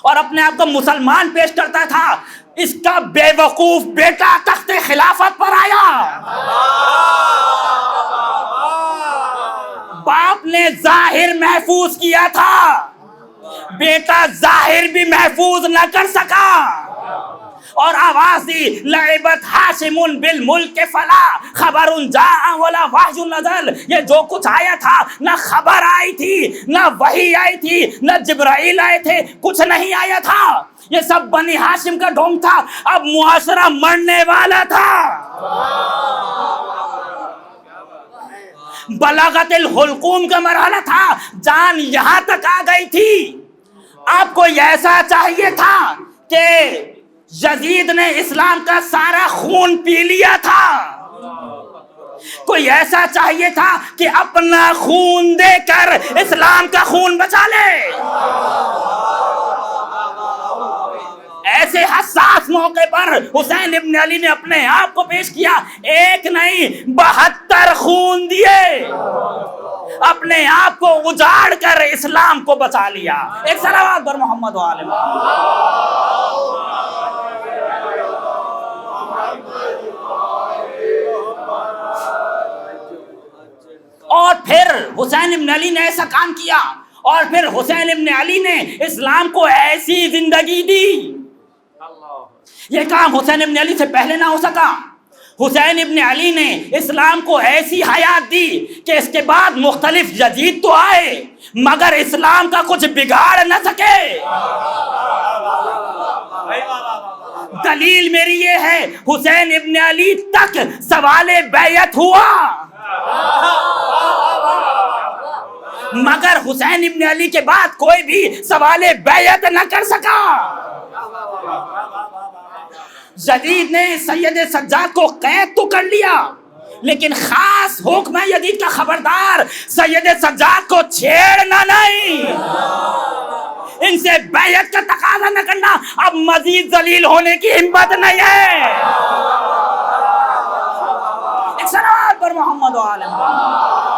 اور اپنے آپ کو مسلمان پیش کرتا تھا۔ اس کا بے وقوف بیٹا تخت خلافت پر آیا، باپ نے ظاہر محفوظ کیا تھا، بیٹا ظاہر بھی محفوظ نہ کر سکا اور آواز دی لعبت ہاشمون بالملک فلا خبر جاء ولا وحی نزل۔ یہ جو کچھ آیا تھا نہ خبر آئی تھی نہ وحی آئی تھی نہ جبرائیل آئے تھے، کچھ نہیں آیا تھا، یہ سب بنی ہاشم کا ڈھونگ تھا۔ اب معاشرہ مرنے والا تھا، بلاغت الحلقوم کا مرحلہ تھا، جان یہاں تک آ گئی تھی۔ آپ کو ایسا چاہیے تھا کہ یزید نے اسلام کا سارا خون پی لیا تھا، کوئی ایسا چاہیے تھا کہ اپنا خون دے کر اسلام کا خون بچا لے۔ ایسے حساس موقع پر حسین ابن علی نے اپنے آپ کو پیش کیا، ایک نہیں 72 خون دیے، اپنے آپ کو اجاڑ کر اسلام کو بچا لیا۔ ایک صلوات بر محمد و آل محمد۔ اور پھر حسین ابن علی نے ایسا کام کیا، اور پھر حسین ابن علی نے اسلام کو ایسی زندگی دی۔ یہ کام حسین ابن علی سے پہلے نہ ہو سکا۔ حسین ابن علی نے اسلام کو ایسی حیات دی کہ اس کے بعد مختلف یزید تو آئے مگر اسلام کا کچھ بگاڑ نہ سکے۔ دلیل میری یہ ہے حسین ابن علی تک سوال بیعت ہوا مگر حسین ابن علی کے بعد کوئی بھی سوال بیعت نہ کر سکا۔ یزید نے سید سجاد کو قید تو کر لیا لیکن خاص حکم ہے یزید کا خبردار سید سجاد کو چھیڑنا نہیں، ان سے بیعت کا تقاضا نہ کرنا، اب مزید ذلیل ہونے کی ہمت نہیں ہے۔ ایک صلوات پر محمد و آل محمد۔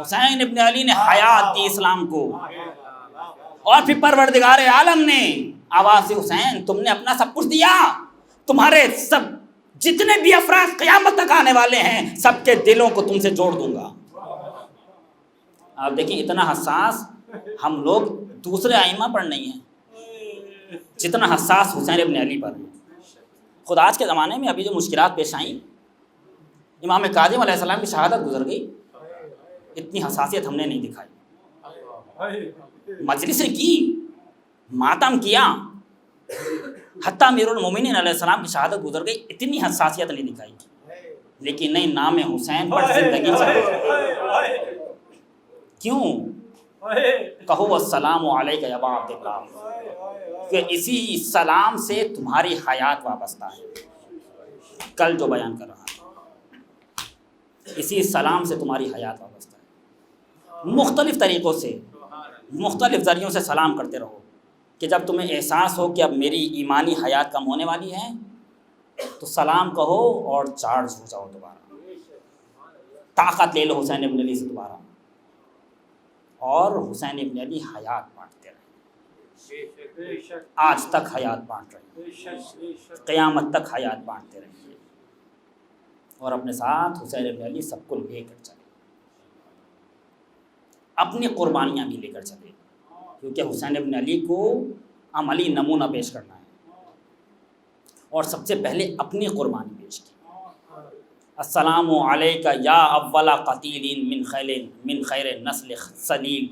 حسین ابن علی نے حیات دی اسلام کو، اور پھر پروردگار عالم نے آواز حسین تم نے اپنا سب کچھ دیا، تمہارے سب جتنے بھی افراد قیامت تک آنے والے ہیں سب کے دلوں کو تم سے جوڑ دوں گا۔ آپ دیکھیں اتنا حساس ہم لوگ دوسرے ائمہ پر نہیں ہیں جتنا حساس حسین ابن علی پر ہیں۔ خود آج کے زمانے میں ابھی جو مشکلات پیش آئیں، امام کاظم علیہ السلام کی شہادت گزر گئی، اتنی حساسیت ہم نے نہیں دکھائی، مجلسیں کی، ماتم کیا، حتیٰ امیر المومنین علیہ السلام کی شہادت گزر گئی، اتنی حساسیت نہیں دکھائی، لیکن نہیں نام حسین پر زندگی چلی۔ کیوں؟ کہو السلام علیک یا ابا عبداللہ، کہ اسی سلام سے تمہاری حیات وابستہ ہے۔ کل جو بیان کر رہا ہے اسی سلام سے تمہاری حیات وابستہ ہے۔ مختلف طریقوں سے مختلف ذریعوں سے سلام کرتے رہو کہ جب تمہیں احساس ہو کہ اب میری ایمانی حیات کم ہونے والی ہے تو سلام کہو اور چارج ہو جاؤ، دوبارہ طاقت لے لو حسین ابن علی سے دوبارہ، اور حسین ابن علی حیات بانٹتے رہے، آج تک حیات بانٹ رہے ہیں، قیامت تک حیات بانٹتے رہے، اور اپنے ساتھ حسین ابن علی سب کو لے کر چلے، اپنی قربانیاں بھی لے کر چلے، کیونکہ حسین ابن علی کو عملی نمونہ پیش کرنا ہے، اور سب سے پہلے اپنی قربانی پیش کی۔ السلام علیک یا اول قتیل من خیر نسل سلیل،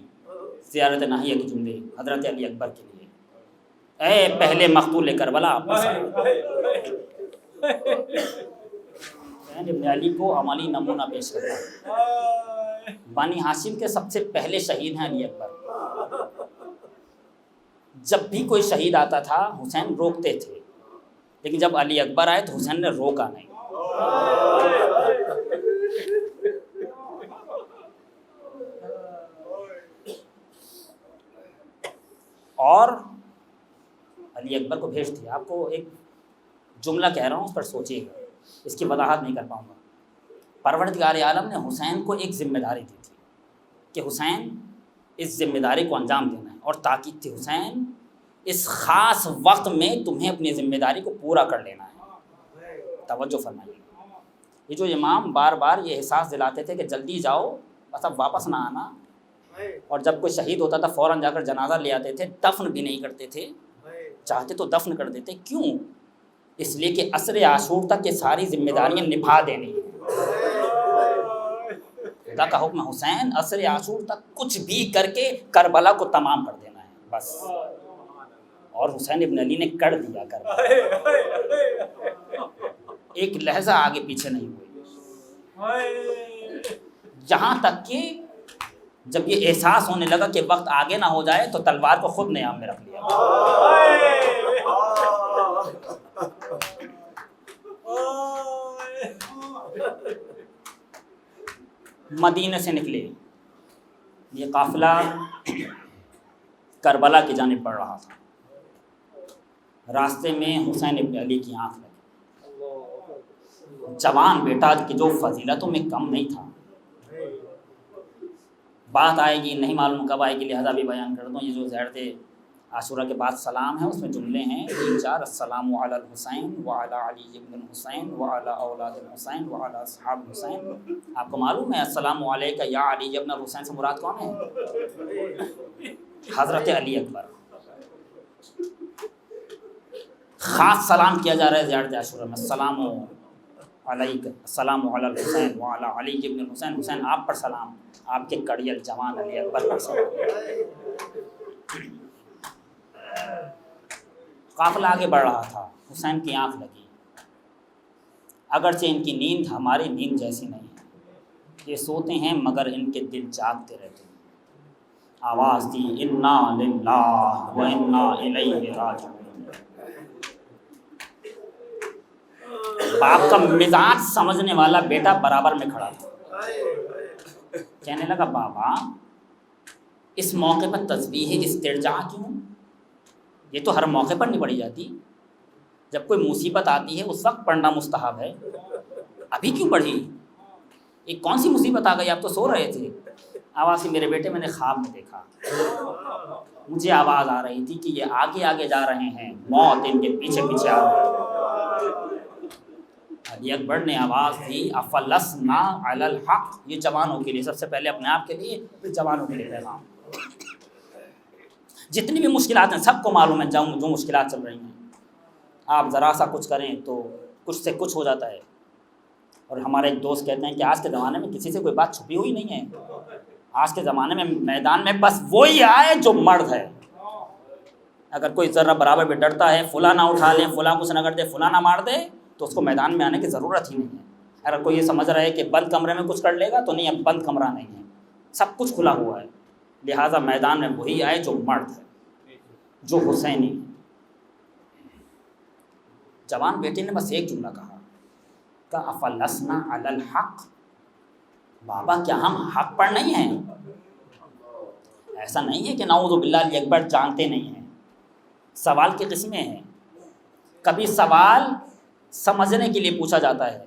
زیارت ناہیہ کے جملے حضرت علی اکبر کے لیے، اے پہلے مقتول کربلا۔ حسین ابن علی کو عملی نمونہ پیش کرنا ہے۔ بانی ہاشم کے سب سے پہلے شہید ہیں علی اکبر، جب بھی کوئی شہید آتا تھا حسین روکتے تھے، لیکن جب علی اکبر آئے تو حسین نے روکا نہیں۔ اور علی اکبر کو بھیج دیا۔ آپ کو ایک جملہ کہہ رہا ہوں، اس پر سوچیے گا، اس کی وضاحت نہیں کر پاؤں گا۔ پروردگار عالم نے حسین کو ایک ذمہ داری دی تھی کہ حسین اس ذمہ داری کو انجام دینا ہے، اور تاکید تھی حسین اس خاص وقت میں تمہیں اپنی ذمہ داری کو پورا کر لینا ہے۔ توجہ فرمائیے، یہ جو امام بار بار یہ احساس دلاتے تھے کہ جلدی جاؤ بس اب واپس نہ آنا، اور جب کوئی شہید ہوتا تھا فوراً جا کر جنازہ لے آتے تھے، دفن بھی نہیں کرتے تھے، چاہتے تو دفن کر دیتے۔ کیوں؟ اس لیے کہ عصر عاشور تک یہ ساری ذمہ داریاں نبھا دینی ہیں۔ خدا کا حکم حسین عصر عاشور تک کچھ بھی کر کے کربلا کو تمام کر دینا ہے بس، اور حسین ابن علی نے کر دیا کربلا، ایک لحظہ آگے پیچھے نہیں ہوئی، جہاں تک کہ جب یہ احساس ہونے لگا کہ وقت آگے نہ ہو جائے تو تلوار کو خود نیام میں رکھ لیا۔ مدینہ سے نکلے، یہ قافلہ کربلا کی جانب بڑھ رہا تھا، راستے میں حسین ابن علی کی آنکھ لگی۔ جوان بیٹا کہ جو فضیلتوں میں کم نہیں تھا، بات آئے گی نہیں معلوم کب آئے گی، لہذا بھی بیان کر دوں۔ یہ جو زیارت عاشورہ کے بعد سلام ہے، اس میں جملے ہیں 3-4، السلام علی الحسین وعلی علی ابن الحسین وعلی اولاد الحسین وعلی اصحاب الحسین۔ آپ کو معلوم ہے السلام علیک یا علی ابن الحسین سے مراد کون ہے؟ حضرت علی اکبر۔ خاص سلام کیا جا رہا ہے زیارت عاشورہ میں، السلام علیک، السلام علی الحسین وعلی علی ابن الحسین، حسین آپ پر سلام، آپ کے کڑیل جوان علی اکبر پر سلام۔ قافلہ آگے بڑھ رہا تھا، حسین کی آنکھ لگی، اگرچہ ان کی نیند ہماری نیند جیسی نہیں ہے، یہ سوتے ہیں مگر ان کے دل جاگتے رہتے ہیں۔ آواز دی انا للہ و انا الیہ راجعون۔ باپ کا مزاج سمجھنے والا بیٹا برابر میں کھڑا تھا، کہنے لگا بابا اس موقع پر تسبیح استرجاع کیوں؟ یہ تو ہر موقع پر نہیں پڑھی جاتی، جب کوئی مصیبت آتی ہے اس وقت پڑھنا مستحب ہے، ابھی کیوں پڑھی؟ یہ کون سی مصیبت آ گئی؟ آپ تو سو رہے تھے۔ آواز سے میرے بیٹے میں نے خواب میں دیکھا، مجھے آواز آ رہی تھی کہ یہ آگے آگے جا رہے ہیں، موت ان کے پیچھے پیچھے آ رہی ہے۔ علی اکبر نے آواز دی افلسنا علی الحق، یہ جوانوں کے لیے، سب سے پہلے اپنے آپ کے لیے، پھر جوانوں کے لیے پیغام۔ جتنی بھی مشکلات ہیں سب کو معلوم ہے، جو مشکلات چل رہی ہیں، آپ ذرا سا کچھ کریں تو کچھ سے کچھ ہو جاتا ہے۔ اور ہمارے ایک دوست کہتے ہیں کہ آج کے زمانے میں کسی سے کوئی بات چھپی ہوئی نہیں ہے، آج کے زمانے میں میدان میں بس وہی آئے جو مرد ہے۔ اگر کوئی ذرہ برابر بھی ڈرتا ہے فلاں نہ اٹھا لیں، فلاں کچھ نہ کر دے، فلاں نہ مار دے، تو اس کو میدان میں آنے کی ضرورت ہی نہیں ہے۔ اگر کوئی یہ سمجھ رہا ہے کہ بند کمرے میں کچھ کر لے گا تو نہیں، اب بند کمرہ نہیں ہے، سب کچھ کھلا ہوا ہے، لہٰذا میدان میں وہی آئے جو مرد ہے، جو حسینی۔ جوان بیٹے نے بس ایک جملہ کہا کہ افلسنا علی الحق، بابا کیا ہم حق پر نہیں ہیں؟ ایسا نہیں ہے کہ نعوذ باللہ علی اکبر جانتے نہیں ہیں، سوال کی قسمیں ہیں، کبھی سوال سمجھنے کے لیے پوچھا جاتا ہے،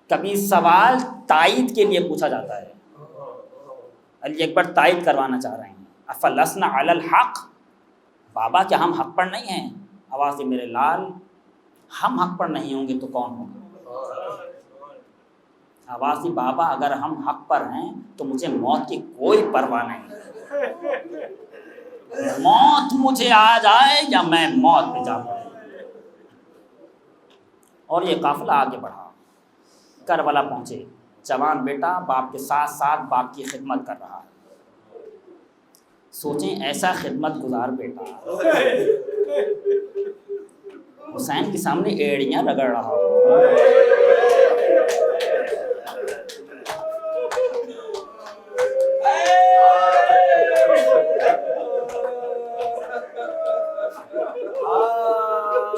کبھی سوال تائید کے لیے پوچھا جاتا ہے۔ علی اکبر تائید کروانا چاہ رہے ہیں، افلسنا علی الحق، بابا کیا ہم حق پر نہیں ہیں؟ آواز سے میرے لال، ہم حق پر نہیں ہوں گے تو کون ہوگا؟ آواز دی بابا اگر ہم حق پر ہیں تو مجھے موت کی کوئی پرواہ نہیں، موت مجھے آ جائے یا میں موت پہ جا پڑوں۔ اور یہ قافلہ آگے بڑھا، کربلا پہنچے، جوان بیٹا باپ کے ساتھ ساتھ باپ کی خدمت کر رہا ہے۔ سوچیں ایسا خدمت گزار بیٹا حسین کے سامنے ایڑیاں رگڑ رہا ہو۔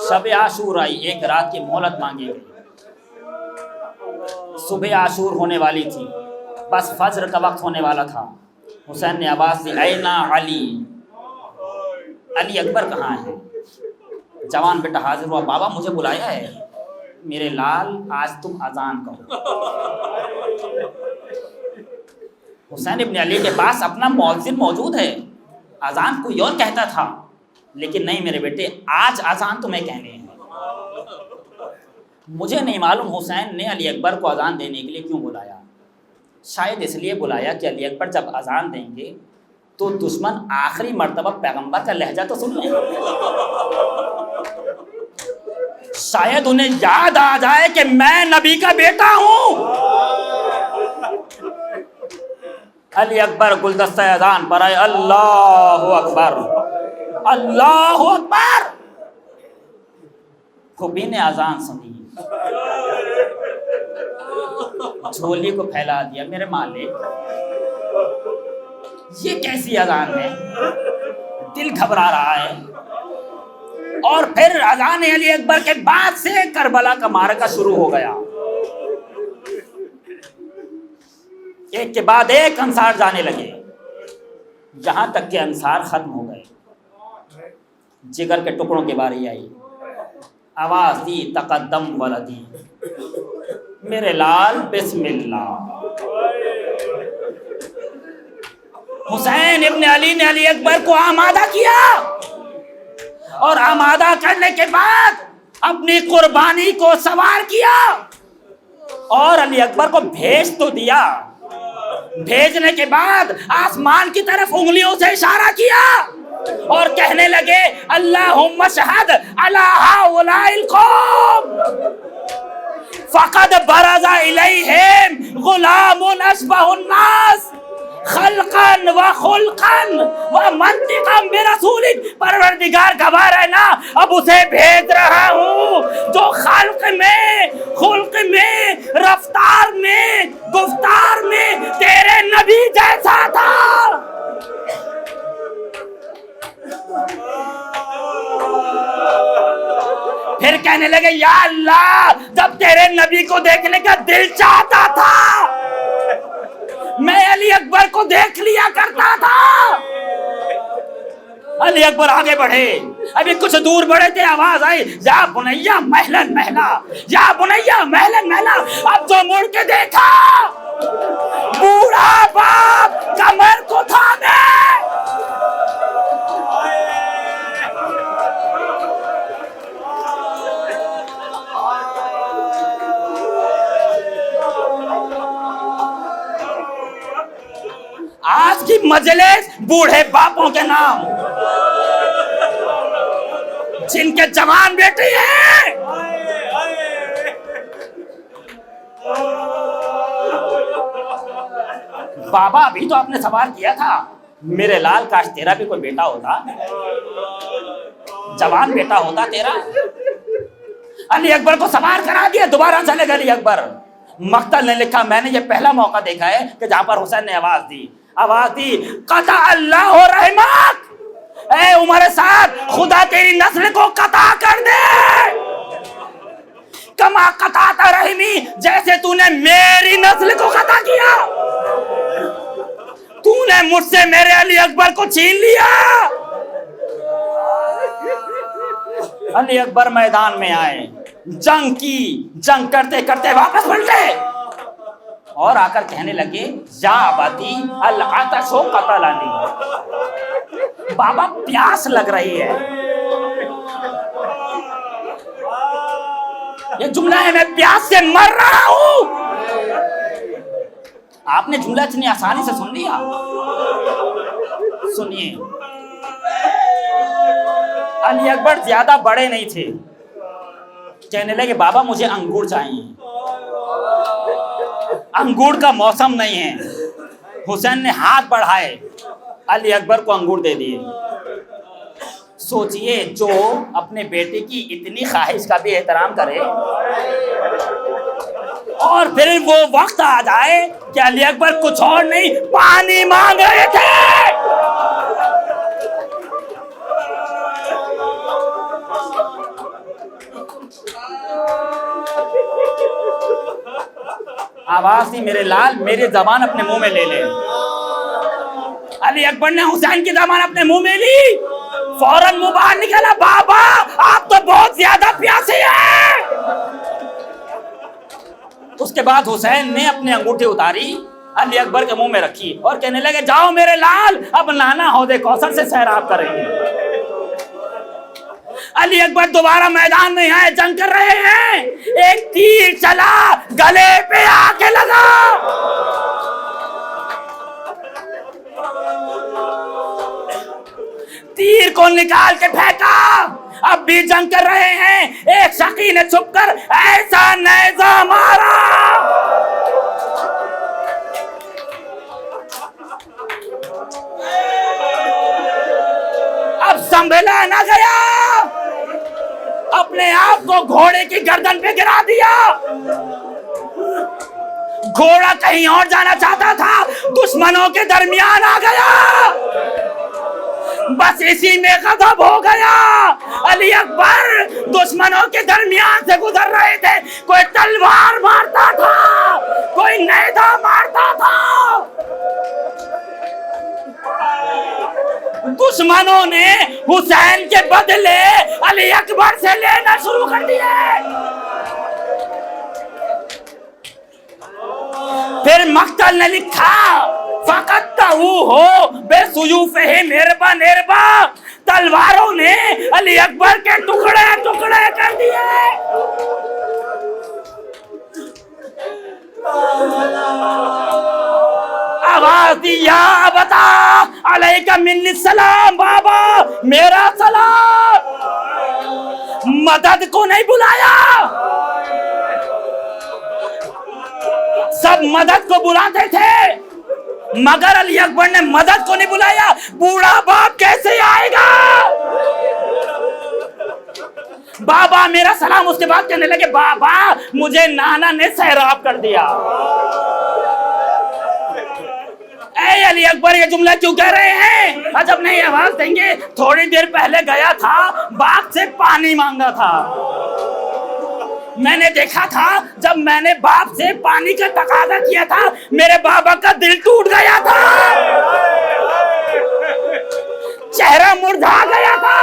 شب عاشور آئی، ایک رات کی مہلت مانگی گئی، صبح عاشور ہونے والی تھی، بس فجر کا وقت ہونے والا تھا۔ حسین نے آواز دی اینا علی، علی اکبر کہاں ہے؟ جوان بیٹا حاضر ہوا، بابا مجھے بلایا ہے۔ میرے لال آج تم اذان کہو۔ حسین ابن علی کے پاس اپنا مؤذن موجود ہے، اذان کوئی اور کہتا تھا، لیکن نہیں میرے بیٹے آج اذان تمہیں کہنے ہے۔ مجھے نہیں معلوم حسین نے علی اکبر کو اذان دینے کے لیے کیوں بلایا، شاید اس لیے بلایا کہ علی اکبر جب اذان دیں گے تو دشمن آخری مرتبہ پیغمبر کا لہجہ تو سن لیں، شاید انہیں یاد آ جائے کہ میں نبی کا بیٹا ہوں۔ علی اکبر گلدستہ اذان پر آئے، اللہ اکبر اللہ اکبر۔ پھوپھی نے اذان سنی، جھولی کو پھیلا دیا، میرے مالک یہ کیسی اذان ہے؟ دل گھبرا رہا ہے۔ اور پھر اذان علی اکبر کے بعد سے کربلا کا معرکہ شروع ہو گیا، ایک کے بعد ایک انصار جانے لگے، یہاں تک کہ انصار ختم ہو گئے۔ جگر کے ٹکڑوں کی باری آئی، آواز دی تقدم ولدی، میرے لال بسم اللہ۔ حسین ابن علی نے علی اکبر کو آمادہ کیا، اور آمادہ کرنے کے بعد اپنی قربانی کو سوار کیا، اور علی اکبر کو بھیج تو دیا، بھیجنے کے بعد آسمان کی طرف انگلیوں سے اشارہ کیا، اور کہنے لگے اللہم اشہد علی ہؤلاء القوم فقد برز الیہم غلام اشبہ الناس خلقا و خلقا و منطقا برسول. پروردگار گواہ رہنا اب اسے بھیج رہا ہوں جو خلق میں، خلق میں، رفتار میں، گفتار میں تیرے نبی جیسا تھا. پھر کہنے لگے یا اللہ جب تیرے نبی کو دیکھنے کا دل چاہتا تھا میں علی اکبر کو دیکھ لیا کرتا تھا. علی اکبر آگے بڑھے، ابھی کچھ دور بڑھے تھے، آواز آئی یا بنیا مہلن مہلا، یا بنیا مہلن مہلا. اب جو مڑ کے دیکھا بوڑھا باپ کمر کو تھامے. آج کی مجلس بوڑھے باپوں کے نام، جن کے جوان بیٹے ہیں. بابا ابھی تو آپ نے سوال کیا تھا میرے لال کاش تیرا بھی کوئی بیٹا ہوتا، جوان بیٹا ہوتا تیرا. علی اکبر کو سوار کرا دیا، دوبارہ چلے گا علی اکبر. مقتل نے لکھا میں نے یہ پہلا موقع دیکھا ہے کہ جہاں پر حسین نے آواز دی قطع اللہ رحمک، اے عمر سعد خدا تیری نسل کو قطع کر دے. کما قطعت رحمی، جیسے تو نے میری نسل کو قطع کیا، تو نے مجھ سے میرے علی اکبر کو چھین لیا. علی اکبر میدان میں آئے، جنگ کی، جنگ کرتے کرتے واپس پلٹے اور آ کر کہنے لگے یا اباتی العطش قتلنی، بابا پیاس لگ رہی ہے. یہ جملہ ہے میں پیاس سے مر رہا ہوں. آپ نے جملہ اتنی آسانی سے سن لیا. سنیے علی اکبر زیادہ بڑے نہیں تھے، کہنے لگے بابا مجھے انگور چاہیے، انگور کا موسم نہیں ہے. حسین نے ہاتھ بڑھائے، علی اکبر کو انگور دے دیے. سوچئے جو اپنے بیٹے کی اتنی خواہش کا بھی احترام کرے اور پھر وہ وقت آ جائے کہ علی اکبر کچھ اور نہیں پانی مانگ رہے تھے. آواز دی میرے لال میری زبان اپنے منہ میں لے لے. علی اکبر نے حسین کی زبان اپنے منہ میں لی، فوراً منہ باہر نکلا بابا آپ تو بہت زیادہ پیاسے ہیں. اس کے بعد حسین نے اپنی انگوٹھی اتاری علی اکبر کے منہ میں رکھی اور کہنے لگے جاؤ میرے لال اب نانا حوض کوثر سے سیراب کریں گے. علی اکبر دوبارہ میدان میں آئے، جنگ کر رہے ہیں. ایک تیر چلا گلے پہ آ کے لگا. تیر کو نکال کے پھینکا. اب بھی جنگ کر رہے ہیں. ایک شقی نے چھپ کر ایسا نیزہ مارا اب سنبھلا نہ گیا، اپنے آپ کو گھوڑے کی گردن پہ گرا دیا. گھوڑا کہیں اور جانا چاہتا تھا، دشمنوں کے درمیان آ گیا. بس اسی میں غضب ہو گیا. علی اکبر دشمنوں کے درمیان سے گزر رہے تھے. کوئی تلوار مارتا تھا، کوئی نیزہ مارتا تھا. دشمنوں نے حسین کے بدلے علی اکبر سے لینا شروع کر دیا. پھر مقتل نے لکھا فقطعوہ بسیوفہم اربا اربا، تلواروں نے علی اکبر کے ٹکڑے ٹکڑے کر دیے. آواز دی یا ابتا علیکہ منی السلام، بابا میرا سلام۔ مدد کو نہیں بلایا، سب مدد کو بلاتے تھے مگر علی اکبر نے مدد کو نہیں بلایا۔ بوڑھا باپ کیسے آئے گا؟ بابا میرا سلام۔ اس کے بعد کہنے لگے بابا مجھے نانا نے سیراب کر دیا۔ اے علی اکبر یہ جملہ کیوں کہہ رہے ہیں؟ جب نہیں آواز دیں گے، تھوڑی دیر پہلے گیا تھا باپ سے پانی مانگا تھا، میں نے دیکھا تھا جب میں نے باپ سے پانی کا تقاضا کیا تھا میرے بابا کا دل ٹوٹ گیا تھا، چہرہ مرجھا گیا تھا،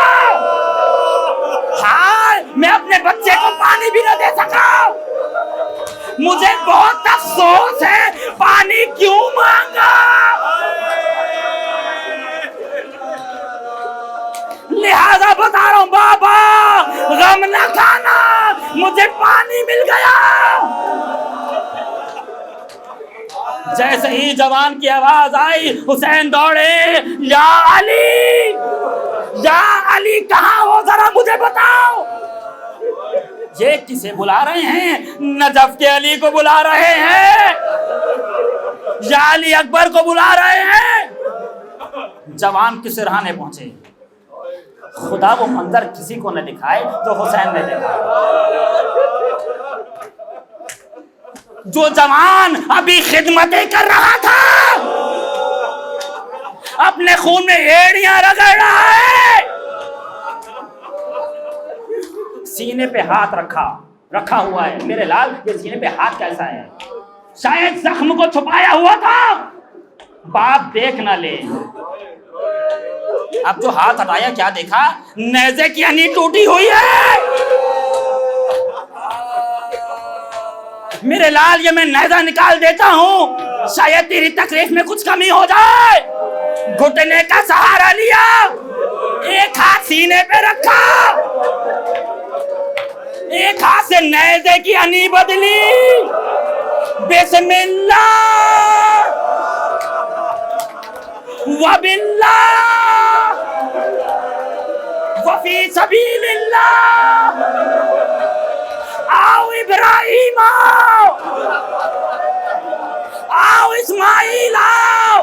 ہاں میں اپنے بچے کو پانی بھی نہ دے سکا، مجھے بہت افسوس ہے پانی کیوں مانگا۔ لہذا بتا رہا ہوں بابا غم نہ کھانا، مجھے پانی مل گیا۔ جیسے ہی جوان کی آواز آئی حسین دوڑے، یا علی یا علی کہاں ہو ذرا مجھے بتاؤ۔ یہ کسے بلا رہے ہیں؟ نجف کے علی کو بلا رہے ہیں، یا علی اکبر کو بلا رہے ہیں۔ جوان کے سرہانے پہنچے، خدا وہ منظر کسی کو نہ دکھائے جو حسین نے دیکھا۔ جو جوان ابھی خدمتیں کر رہا تھا اپنے خون میں ایڑیاں رگڑ رہا ہے، سینے پہ ہاتھ رکھا ہوا ہے۔ میرے لال یہ سینے پہ ہاتھ کیسا ہے؟ شاید زخم کو چھپایا ہوا تھا باپ دیکھ نہ لے۔ اب جو ہاتھ ہٹایا کیا دیکھا؟ نیزے کی ہنی ٹوٹی ہوئی ہے۔ میرے لال یہ میں نیزہ نکال دیتا ہوں شاید تیری تکلیف میں کچھ کمی ہو جائے۔ گھٹنے کا سہارا لیا، ایک ہاتھ سینے پہ رکھا، ایک ہاتھ سے نیزے کی ہنی بدلی، بسم اللہ وباللہ وفی سبیل اللہ، آؤ ابراہیم آؤ اسماعیل آؤ،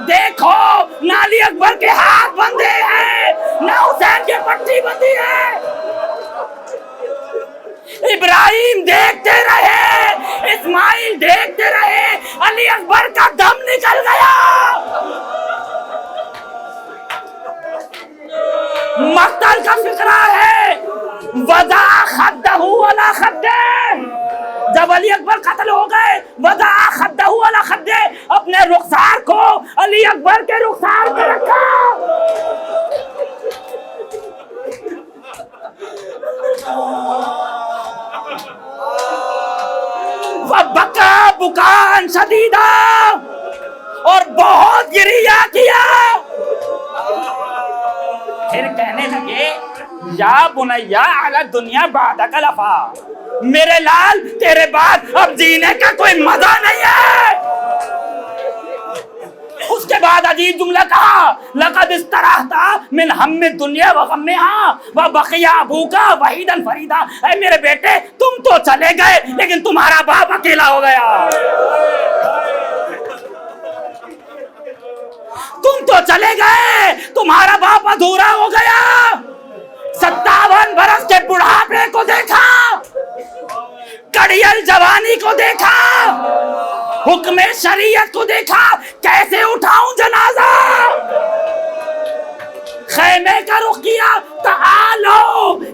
دیکھو نہ علی اکبر کے ہاتھ بندھے ہیں نہ حسین کے پٹی بندھی ہے۔ ابراہیم دیکھتے رہے، اسماعیل دیکھتے رہے، علی اکبر کا دم نکل گیا۔ مقتل کا فقرہ ہے، وضع خدہ علی خدہ، جب علی اکبر قتل ہو گئے وضع خدہ علی خدہ، اپنے رخسار کو علی اکبر کے رخسار پہ رکھا۔ وَبَكَى بُكَاءً شَدِيدًا، اور بہت گریہ کیا۔ پھر کہنے لگے یا بنیا علی الدنیا بعدک لفا، میرے لال تیرے بعد اب جینے کا کوئی مزہ نہیں ہے۔ اس کے بعد عجیب جملہ کہا، لقد استرحت من ہم الدنیا وغمها وبقي ابوك وحيدا فريدا، اے میرے بیٹے تم تو چلے گئے لیکن تمہارا باپ اکیلا ہو گیا۔ تم تو چلے گئے تمہارا باپ ادھورا ہو گیا۔ 57 برس کے بڑھاپے کو دیکھا، کڑیل جوانی کو دیکھا، حکم شریعت کو دیکھا، کیسے اٹھاؤں جنازہ؟ خیمے کا رخ کیا، تعالو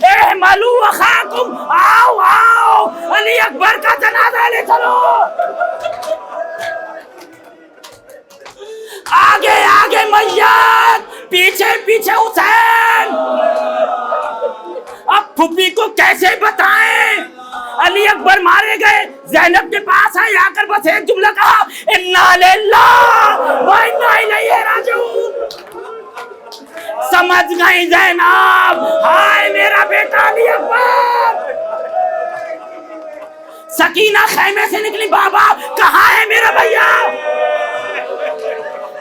احملوا اخاکم، آؤ آؤ علی اکبر کا جنازہ لے چلو۔ آگے آگے میت، پیچھے پیچھے حسین۔ اب پھوپھی کو کیسے بتائیں؟ علی اکبر مارے گئے، زینب کے پاس آئے، آ کر بس ایک جملہ کہا، انا للہ و انا الیہ راجعون۔ سمجھ گئی زینب، ہائے میرا بیٹا علی اکبر۔ سکینہ خیمے سے نکلی، بابا کہاں ہے میرا بھیا؟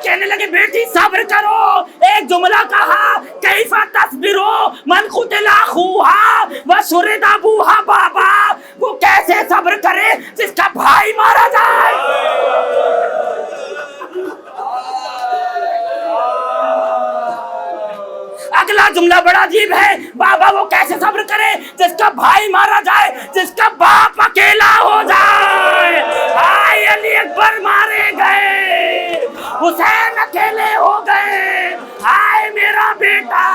کہنے لگے کہ بیٹی صبر کرو. ایک جملہ کہا کیف تصبرو من قتل اخوہا وشرد ابوہا بابا. وہ کیسے صبر کرے جس کا بھائی مارا جائے. اگلا جملہ بڑا عجیب ہے. بابا وہ کیسے صبر کرے جس کا بھائی مارا جائے, جس کا باپ اکیلا ہو جائے. ہائے علی اکبر مارے گئے, حسین اکیلے ہو گئے. ہائے میرا بیٹا